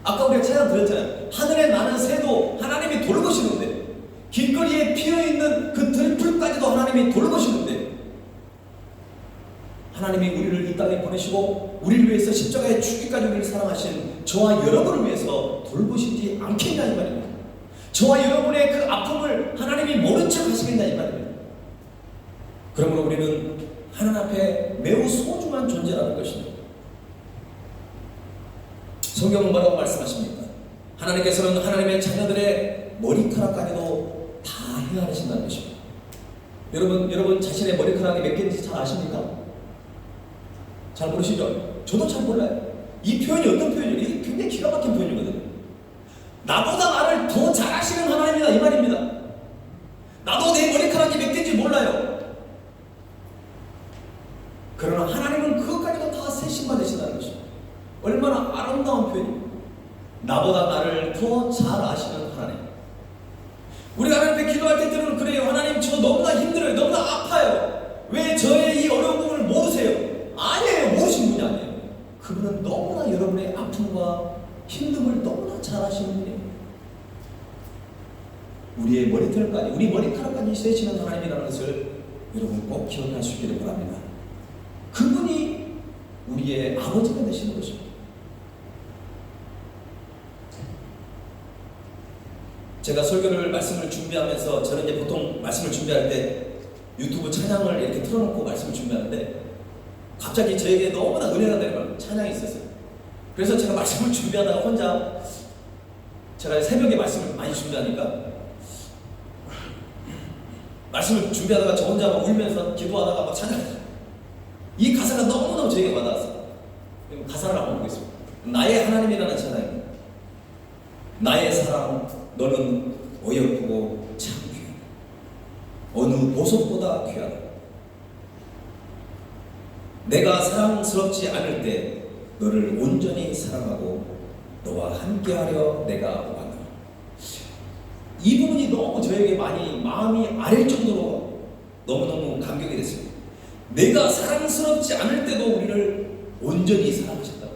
아까 우리가 찬양 들었잖아요. 하늘에 나는 새도 하나님이 돌보시는데 길거리에 피어있는 그 들풀까지도 하나님이 돌보시는데 하나님이 우리를 이 땅에 보내시고 우리를 위해서 십자가에 죽기까지 우리를 사랑하신 저와 여러분을 위해서 돌보시지 않겠냐 이 말입니다. 저와 여러분의 그 아픔을 하나님이 모른 척 하시겠냐 이 말입니다. 그러므로 우리는 하나님 앞에 매우 소중한 존재라는 것입니다. 성경은 뭐라고 말씀하십니까? 하나님께서는 하나님의 자녀들의 머리카락까지도 다 헤아리신다는 것입니다. 여러분 자신의 머리카락이 몇 개인지 잘 아십니까? 잘 모르시죠? 저도 잘 몰라요. 이 표현이 어떤 표현이에요? 이게 굉장히 기가 막힌 표현이거든요. 나보다 나를 더 잘 아시는 하나님이다 이 말입니다. 나도 내 머리카락이 몇 개인지 몰라요. 그러나 하나님은 그것까지도 다 세심받으신다는 것입니다. 얼마나 아름다운 표현입니다. 나보다 나를 더 잘 아시는 하나님. 우리가 하나님 앞에 기도할 때들은 그래요. 하나님 저 너무나 힘들어요. 너무나 아파요. 왜 저의 이 어려운 부분을 모르세요? 아니에요. 모르신 분이 아니에요. 그분은 너무나 여러분의 아픔과 힘듦을 너무나 잘 아시는 분이에요. 우리의 머리털까지, 우리 머리카락까지 세시는 하나님이라는 것을 여러분 꼭 기억할 수 있기를 바랍니다. 그분이 우리의 아버지가 되시는 것입니다. 제가 설교를 말씀을 준비하면서 저는 이제 보통 말씀을 준비할 때 유튜브 찬양을 이렇게 틀어놓고 말씀을 준비하는데 갑자기 저에게 너무나 은혜가 되는 찬양이 있었어요. 그래서 제가 말씀을 준비하다가 혼자 제가 새벽에 말씀을 많이 준비하니까 말씀을 준비하다가 저 혼자 막 울면서 기도하다가 막 찬양 이 가사가 너무너무 저에게 와닿았어요. 가사를 한번 보겠습니다. 나의 하나님이라는 찬양입니다. 나의 사랑 너는 어여쁘고 참 귀하다. 어느 보석보다 귀하다. 내가 사랑스럽지 않을 때 너를 온전히 사랑하고 너와 함께하려 내가 왔노라. 이 부분이 너무 저에게 많이 마음이 아릴 정도로 너무너무 감격이 됐습니다. 내가 사랑스럽지 않을 때도 우리를 온전히 사랑하셨다.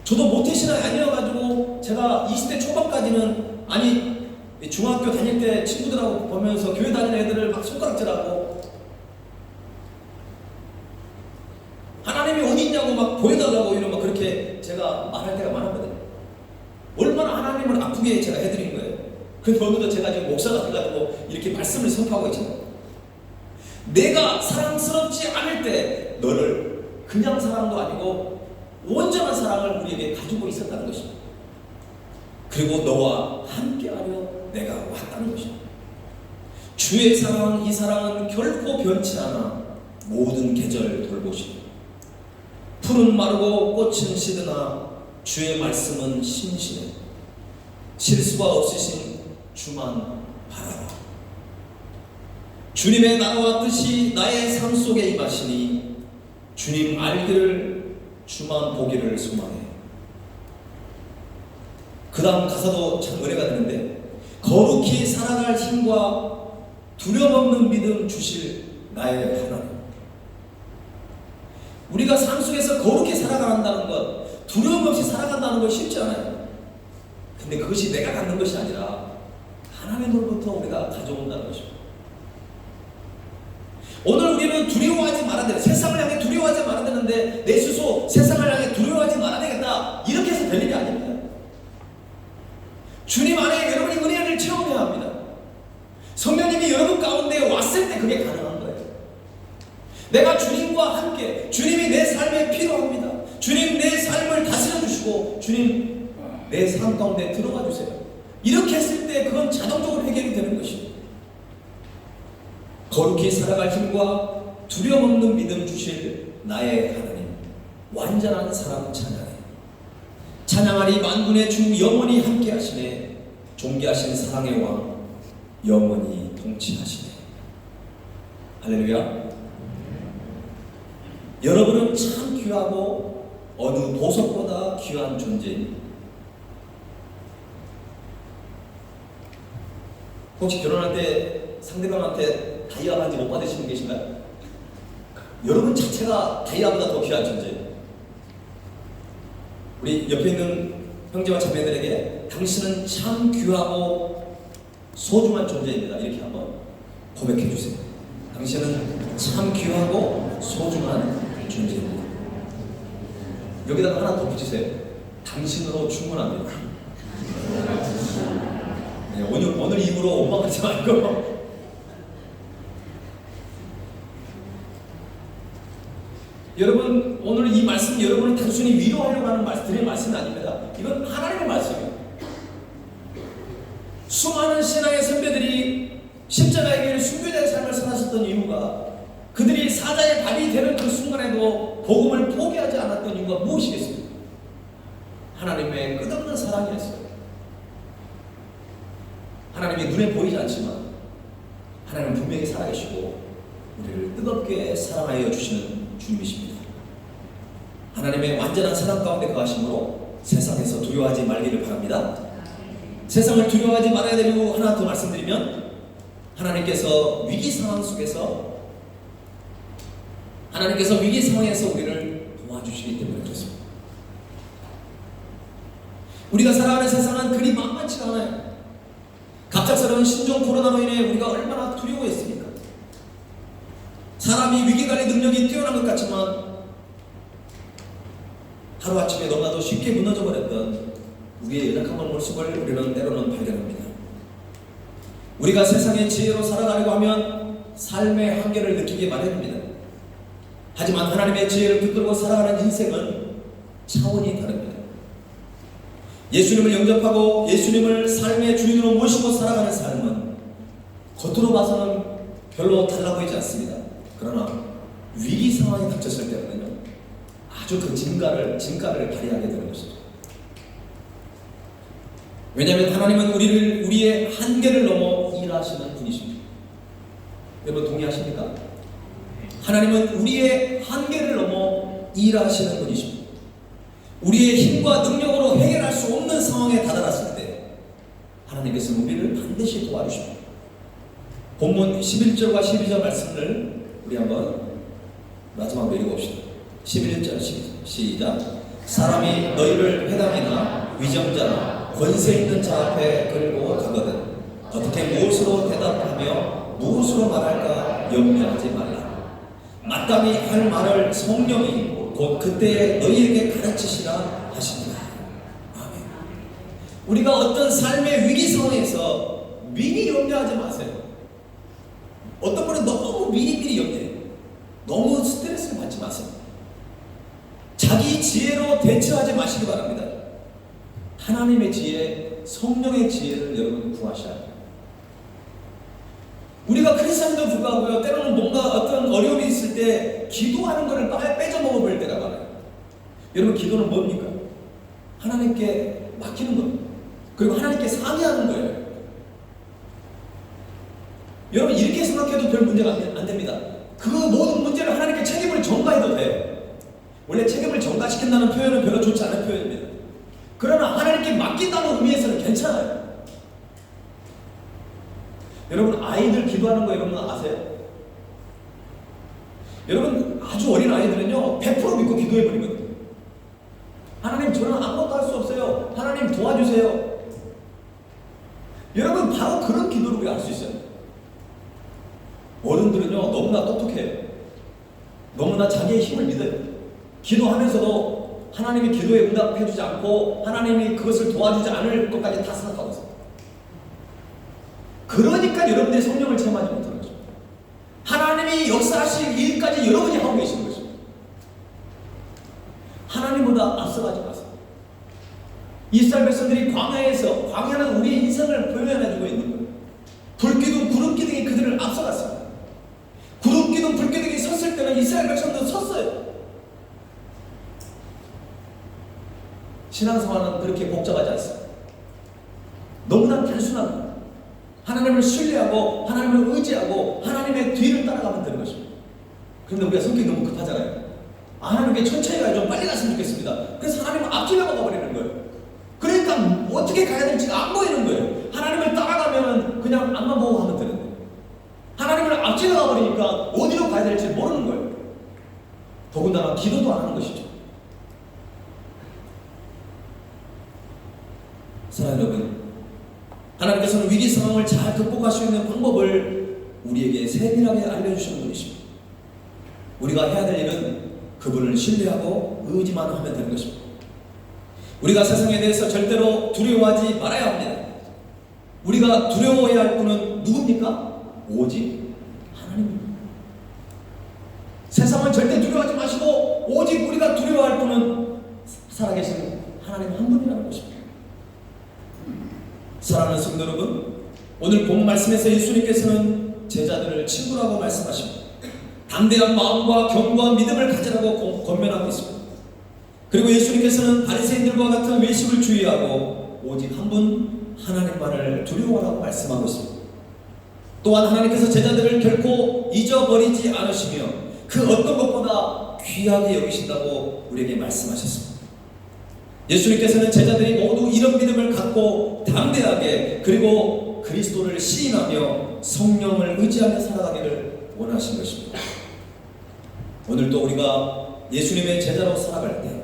저도 모태신앙이 아니어가지고 제가 20대 초반까지는 아니 중학교 다닐 때 친구들하고 보면서 교회 다니는 애들을 막 손가락질하고 하나님이 어디 있냐고 막 보여달라고 이런 막 그렇게 제가 말할 때가 많았거든요. 얼마나 하나님을 아프게 제가 해드린 거예요. 근데 어느덧 제가 지금 목사가 돼가지고 이렇게 말씀을 선포하고 있잖아요. 내가 사랑스럽지 않을 때 너를 그냥 사랑도 아니고 온전한 사랑을 우리에게 가지고 있었다는 것입니다. 그리고 너와 함께하려 내가 왔다는 것입니다. 주의 사랑, 이 사랑은 결코 변치 않아 모든 계절 돌보시고 풀은 마르고 꽃은 시드나 주의 말씀은 신실해. 실수가 없으신 주만 바라라. 주님의 나라와 뜻이 나의 삶 속에 임하시니 주님 알기를 주만 보기를 소망해. 그 다음 가사도 참 은혜가 되는데 거룩히 살아갈 힘과 두려움 없는 믿음 주실 나의 하나님. 우리가 삶 속에서 거룩히 살아간다는 것, 두려움 없이 살아간다는 것 쉽지 않아요. 근데 그것이 내가 갖는 것이 아니라 하나님으로부터 우리가 가져온다는 것입니다. 오늘 우리는 두려워하지 말아야 돼. 세상을 향해 두려워하지 말아야 되는데 내 스스로 세상을 향해 두려워하지 말아야 되겠다. 이렇게 해서 될 일이 아닙니다. 주님 안에 여러분이 은혜를 체험해야 합니다. 성령님이 여러분 가운데 왔을 때 그게 가능한 거예요. 내가 주님과 함께, 주님이 내 삶에 필요합니다. 주님 내 삶을 다스려 주시고 주님 내 삶 가운데 들어가 주세요. 이렇게 했을 때 그건 자동적으로 해결이 되는 것입니다. 거룩히 살아갈 힘과 두려움 없는 믿음 주실 나의 하나님, 완전한 사랑 찬양해. 찬양하리 만군의 주 영원히 함께 하시네. 존귀하신 사랑의 왕 영원히 통치하시네. 할렐루야. 여러분은 참 귀하고 어느 보석보다 귀한 존재입니다. 혹시 결혼할 때 상대방한테 다이아 반지 못 받으시는 분 계신가요? 여러분 자체가 다이아보다 더 귀한 존재예요. 우리 옆에 있는 형제와 자매들에게 당신은 참 귀하고 소중한 존재입니다. 이렇게 한번 고백해 주세요. 당신은 참 귀하고 소중한 존재입니다. 여기다가 하나 더 붙이세요. 당신으로 충분합니다. 네, 오늘 이후로 원망하지 말고 여러분, 오늘 이 말씀 여러분을 단순히 위로하려고 하는 드릴 말씀이 아닙니다. 이건 하나님의 말씀이에요. 수많은 신앙의 선배들이 십자가의 길 순교자의 삶을 살았었던 이유가, 그들이 사자의 답이 되는 그 순간에도 복음을 포기하지 않았던 이유가 무엇이겠습니까? 하나님의 끝없는 사랑이었어요. 하나님이 눈에 보이지 않지만 하나님은 분명히 살아계시고 우리를 뜨겁게 사랑하여 주시는 주님이십니다. 하나님의 완전한 사랑 가운데 거하심으로 세상에서 두려워하지 말기를 바랍니다. 세상을 두려워하지 말아야 되고, 하나 더 말씀드리면, 하나님께서 위기 상황에서 우리를 도와주시기 때문에 그렇습니다. 우리가 살아가는 세상은 그리 만만치가 않아요. 갑작스러운 신종 코로나로 인해 우리가 얼마나 두려워했습니까? 사람이 위기관리 능력이 뛰어난 것 같지만 하루아침에 너무나도 쉽게 무너져 버렸던 우리의 연약한 모습을 우리는 때로는 발견합니다. 우리가 세상의 지혜로 살아가려고 하면 삶의 한계를 느끼게 마련입니다. 하지만 하나님의 지혜를 붙들고 살아가는 인생은 차원이 다릅니다. 예수님을 영접하고 예수님을 삶의 주인으로 모시고 살아가는 삶은 겉으로 봐서는 별로 달라 보이지 않습니다. 그러나 위기 상황이 닥쳤을 때는요, 아주 그 진가를 발휘하게 되는 것이죠. 왜냐하면 하나님은 우리의 한계를 넘어 일하시는 분이십니다. 여러분 동의하십니까? 하나님은 우리의 한계를 넘어 일하시는 분이십니다. 우리의 힘과 능력으로 해결할 수 없는 상황에 다다랐을 때 하나님께서 우리를 반드시 도와주십니다. 본문 11절과 12절 말씀을 우리 한번 마지막으로 읽어봅시다. 11절 12절 시작. 사람이 너희를 회당이나 위정자나 권세 있는 자 앞에 끌고 가거든 어떻게 무엇으로 대답하며 무엇으로 말할까 염려하지 말라. 마땅히 할 말을 성령이 곧 그때에 너희에게 가르치시라 하십니다. 아멘. 우리가 어떤 삶의 위기 상황에서 미리 염려하지 마세요. 어떤 분은 너무 미리미리 염려해요. 너무 스트레스를 받지 마세요. 자기 지혜로 대처하지 마시기 바랍니다. 하나님의 지혜, 성령의 지혜를 여러분 구하셔야 합니다. 우리가 크리스천도 불구하고요, 때로는 뭔가 어떤 어려움이 있을 때 기도하는 것을 빼져 먹어버릴 때가 많아요. 여러분, 기도는 뭡니까? 하나님께 맡기는 겁니다. 그리고 하나님께 상의하는 거예요. 여러분, 이렇게 생각해도 별 문제가 안 됩니다. 그 모든 문제를 하나님께 책임을 전가해도 돼요. 원래 책임을 전가시킨다는 표현은 별로 좋지 않은 표현입니다. 그러나 하나님께 맡긴다는 의미에서는 괜찮아요. 여러분, 아이들 기도하는 거 여러분 아세요? 여러분, 아주 어린 아이들은요 100% 믿고 기도해버리거든요. 하나님, 저는 아무것도 할 수 없어요. 하나님 도와주세요. 여러분, 바로 그런 기도를 우리가 할 수 있어요. 어른들은요 너무나 똑똑해요. 너무나 자기의 힘을 믿어요. 기도하면서도 하나님이 기도에 응답해주지 않고 하나님이 그것을 도와주지 않을 것까지 다 생각하고 있어요. 그러니까 여러분들이 성령을 체험하지 못하는 거죠. 하나님이 역사하실 일까지 여러분이 하고 계시는 거죠. 하나님보다 앞서가지 마세요. 이스라엘 백성들이 광야는 우리의 인생을 표현해주고 있는 거예요. 불기둥, 구름기둥이 그들을 앞서갔습니다. 구름기둥, 불기둥이 섰을 때는 이스라엘 백성들도 섰어요. 신앙생활은 그렇게 복잡하지 않습니다. 너무나 단순합니다. 하나님을 신뢰하고 하나님을 의지하고 하나님의 뒤를 따라가면 되는 것입니다. 그런데 우리가 성격이 너무 급하잖아요. 하나님께 천천히 가요. 좀 빨리 갔으면 좋겠습니다. 그래서 하나님은 앞길에 막아버리는 거예요. 그러니까 어떻게 가야 될지가 안 보이는 거예요. 하나님을 따라가면 그냥 앞만 보고 하면 되는데 하나님을 앞길에 가버리니까 어디로 가야 될지 모르는 거예요. 더군다나 기도도 안 하는 것이죠. 사랑하는 여러분, 하나님께서는 위기 상황을 잘 극복할 수 있는 방법을 우리에게 세밀하게 알려주시는 분이십니다. 우리가 해야 될 일은 그분을 신뢰하고 의지만 하면 되는 것입니다. 우리가 세상에 대해서 절대로 두려워하지 말아야 합니다. 우리가 두려워해야 할 분은 누굽니까? 오직 하나님입니다. 세상은 절대 두려워하지 마시고 오직 우리가 두려워할 분은 살아계신 하나님 한 분이라는 것입니다. 사랑하는 성도 여러분, 오늘 본 말씀에서 예수님께서는 제자들을 친구라고 말씀하십니다. 담대한 마음과 견고한 믿음을 가지라고 권면하고 있습니다. 그리고 예수님께서는 바리새인들과 같은 외식을 주의하고 오직 한 분 하나님만을 두려워하라고 말씀하고 있습니다. 또한 하나님께서 제자들을 결코 잊어버리지 않으시며 그 어떤 것보다 귀하게 여기신다고 우리에게 말씀하셨습니다. 예수님께서는 제자들이 모두 이런 믿음을 갖고 담대하게 그리고 그리스도를 시인하며 성령을 의지하며 살아가기를 원하신 것입니다. 오늘도 우리가 예수님의 제자로 살아갈 때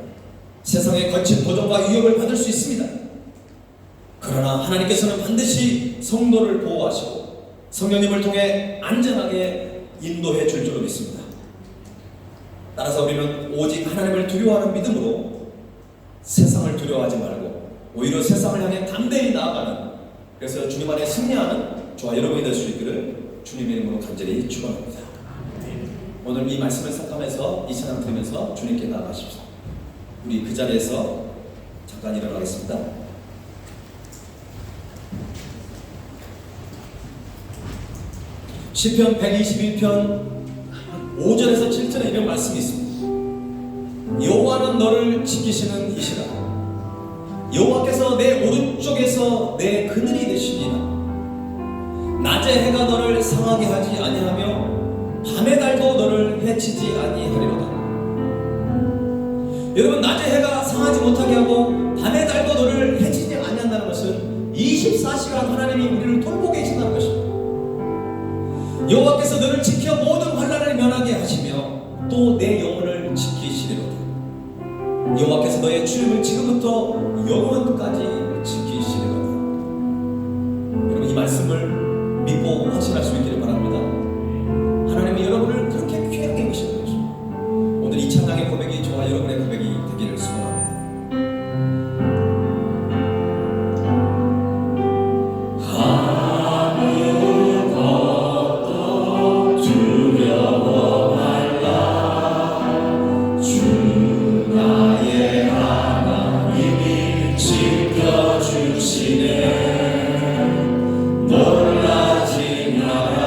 세상의 거친 도전과 위협을 받을 수 있습니다. 그러나 하나님께서는 반드시 성도를 보호하시고 성령님을 통해 안전하게 인도해 줄 줄로 믿습니다. 따라서 우리는 오직 하나님을 두려워하는 믿음으로 세상을 두려워하지 말고 오히려 세상을 향해 담대히 나아가는, 그래서 주님 안에 승리하는 저와 여러분이 될 수 있기를 주님의 이름으로 간절히 축원합니다. 오늘 이 말씀을 생각하면서 이 찬양 들으면서 주님께 나아가십시오. 우리 그 자리에서 잠깐 일어나겠습니다. 시편 121편 5절에서 7절에 이런 말씀이 있습니다. 여호와는 너를 지키시는 이시라. 여호와께서 내 오른쪽에서 내 그늘이 되시니라. 낮에 해가 너를 상하게 하지 아니하며 밤의 달도 너를 해치지 아니하리로다. 여러분, 낮에 해가 상하지 못하게 하고 밤의 달도 너를 해치지 아니한다는 것은 24시간 하나님이 우리를 돌보고 계신다는 것입니다. 여호와께서 너를 지켜 모든 환난을 면하게 하시며 또 내 영혼을 지키시리로다. 여호와께서 너의 출입을 지금부터 영원까지 지키시리로다. 여러분, 이 말씀을 믿고 확신할 수 있기를 바랍니다. 하나님이 여러분을 그렇게 귀하게 보시는 것입니다. 오늘 이 찬양의 고백이 저와 여러분의 고백이 되기를 소원합니다. 지켜주시네. 놀라지 마라.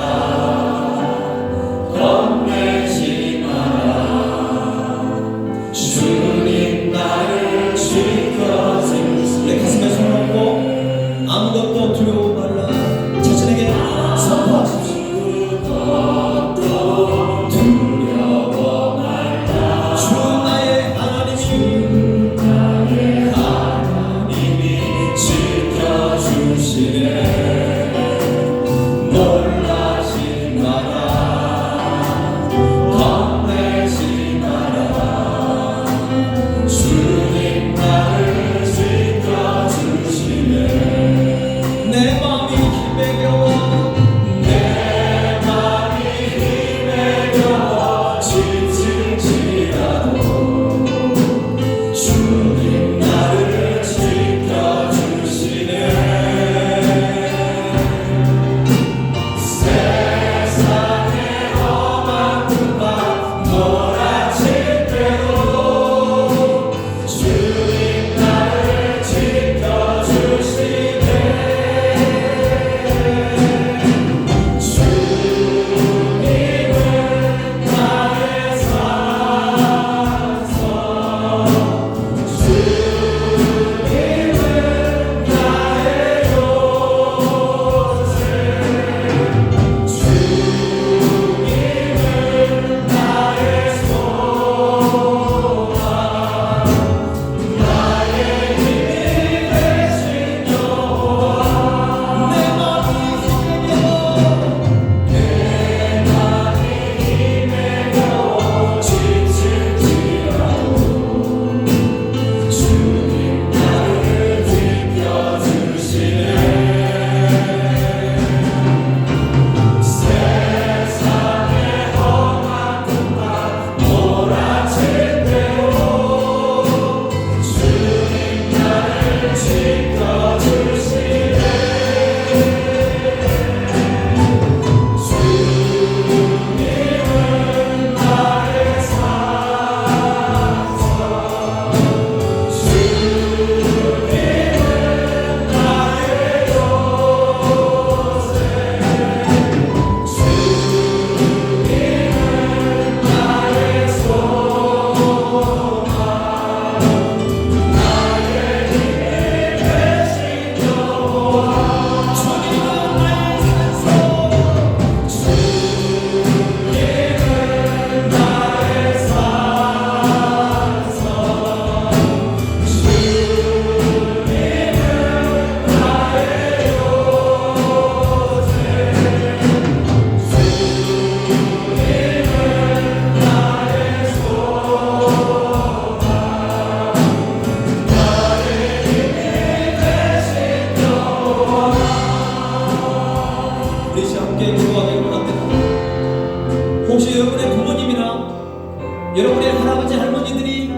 여러분의 부모님이나 여러분의 할아버지 할머니들이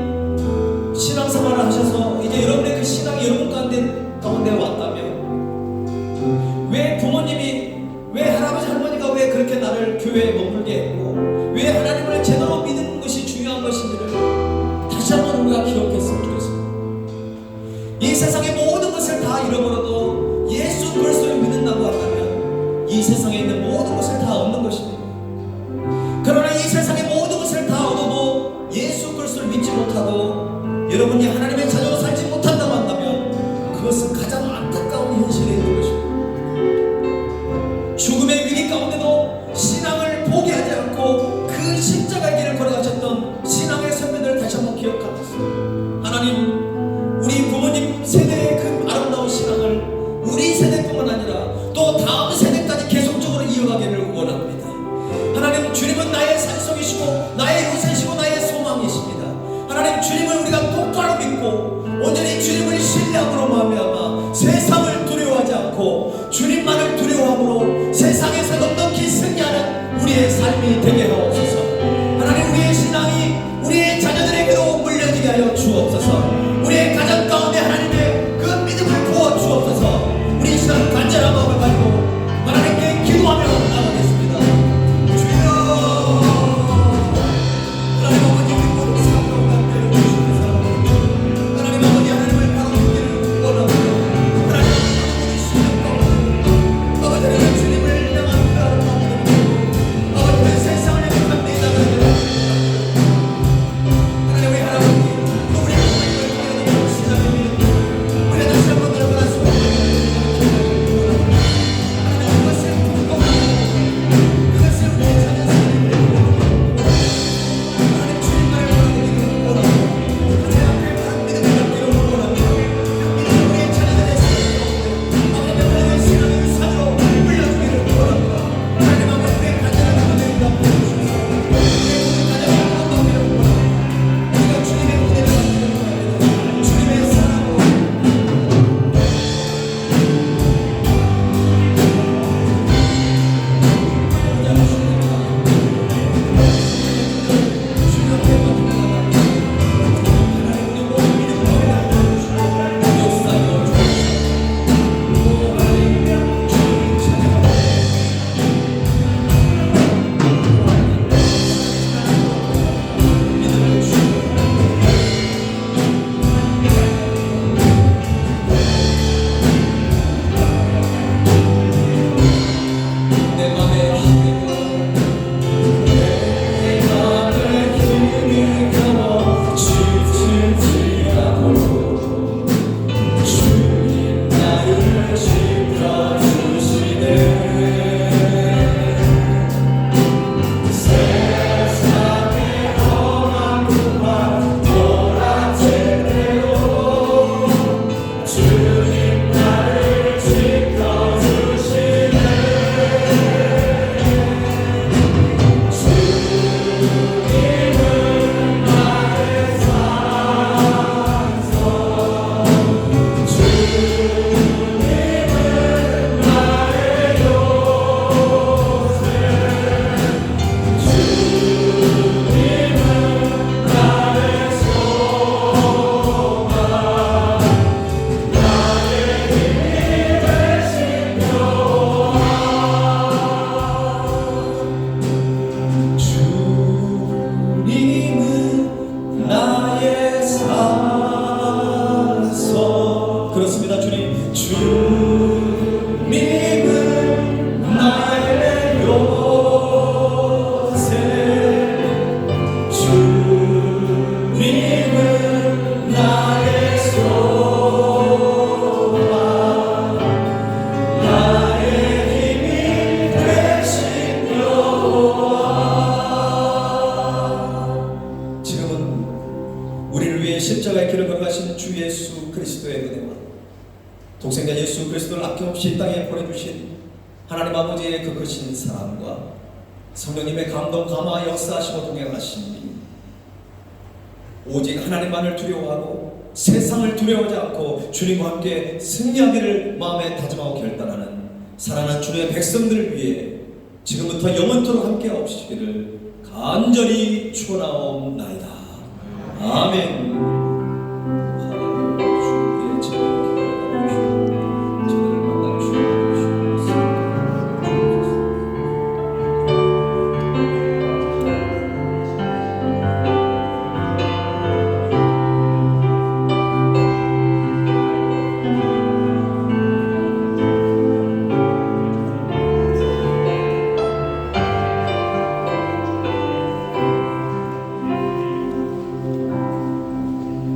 신앙생활을 하셔서 이제 여러분의 그 신앙이 여러분 가운데 왔다면, 왜 부모님이, 왜 할아버지 할머니가 왜 그렇게 나를 교회에 머물게 했고, 왜 하나님을 제대로 믿는 것이 중요한 것인지를 다시 한번 우리가 기억했으면 좋겠습니다. 이 세상의 모든 것을 다 잃어버려도 예수 그리스도를 믿는다고 한다면 이 세상에 있는 모든 것을 다 얻는 것입니다. 그러나 이 세상의 모든 것을 다 얻어도 예수 그리스도를 믿지 못하고 여러분이 하나님의 자녀로 살지 못한다고 한다면 그것은 가장 안타까운 현실에 있는 것입니다. 죽음의 위기 가운데도 신앙을 포기하지 않고 그 십자가의 길을 걸어가셨던 신앙의 선배들을 다시 한번 기억하면서, 하나님, 우리 부모님 세대의 그 아름다운 신앙을 우리 세대뿐만 아니라 또 다음 세대까지 계속적으로 이어가기를 원합니다. 하나님, 주님은 나의 산속이시고 나의 요새시고 나의 소망이십니다. 하나님, 주님을 우리가 똑바로 믿고 온전히 주님을 신뢰함으로 말미암아 세상을 두려워하지 않고 주님만을 두려워함으로 세상에서 넉넉히 승리하는 우리의 삶이 되게 하옵소서. 하나님, 우리의 신앙이 우리의 자녀들에게도 물려지게 하여 주옵소서. 우리의 가정 가운데 하나님의 그 믿음을 부어 주옵소서. 우리 이 시간 간절한 마음을 가지고 하나님께 기도하며 나가겠습니다. 주여, 하나님 아버지, 우리 모든 삶 가운데 주시는 사람, 하나님 아버지, 하나님을 바로 믿기를 원합니다. 하나님 아버지, 우리 신앙 가운데 아버지, 하나님 주님을 향한 그 아름다운 믿음, 아버지, 세상을 향해 담대히 나가기를 하나님, 우리 할아버지, 또 우리 부모님을 통해 시작해 우리 다시 한번 들어가라 수 그렇습니다. 주님, 주님은 나의 요새, 주님은 나의 소망, 나의 힘이 되신 여호와. 지금은 우리를 위해 십자가의 길을 걸어가신 주 예수 그리스도의 은혜와 독생자 예수 그리스도를 아낌없이 이 땅에 보내주신 하나님 아버지의 그 크신 사랑과 성령님의 감동 감화 역사하시고 동행하심이 오직 하나님만을 두려워하고 세상을 두려워하지 않고 주님과 함께 승리하기를 마음에 다짐하고 결단하는 사랑하는 주님의 백성들을 위해 지금부터 영원토록 함께 하옵시기를 간절히 축원하옵나이다. 아멘.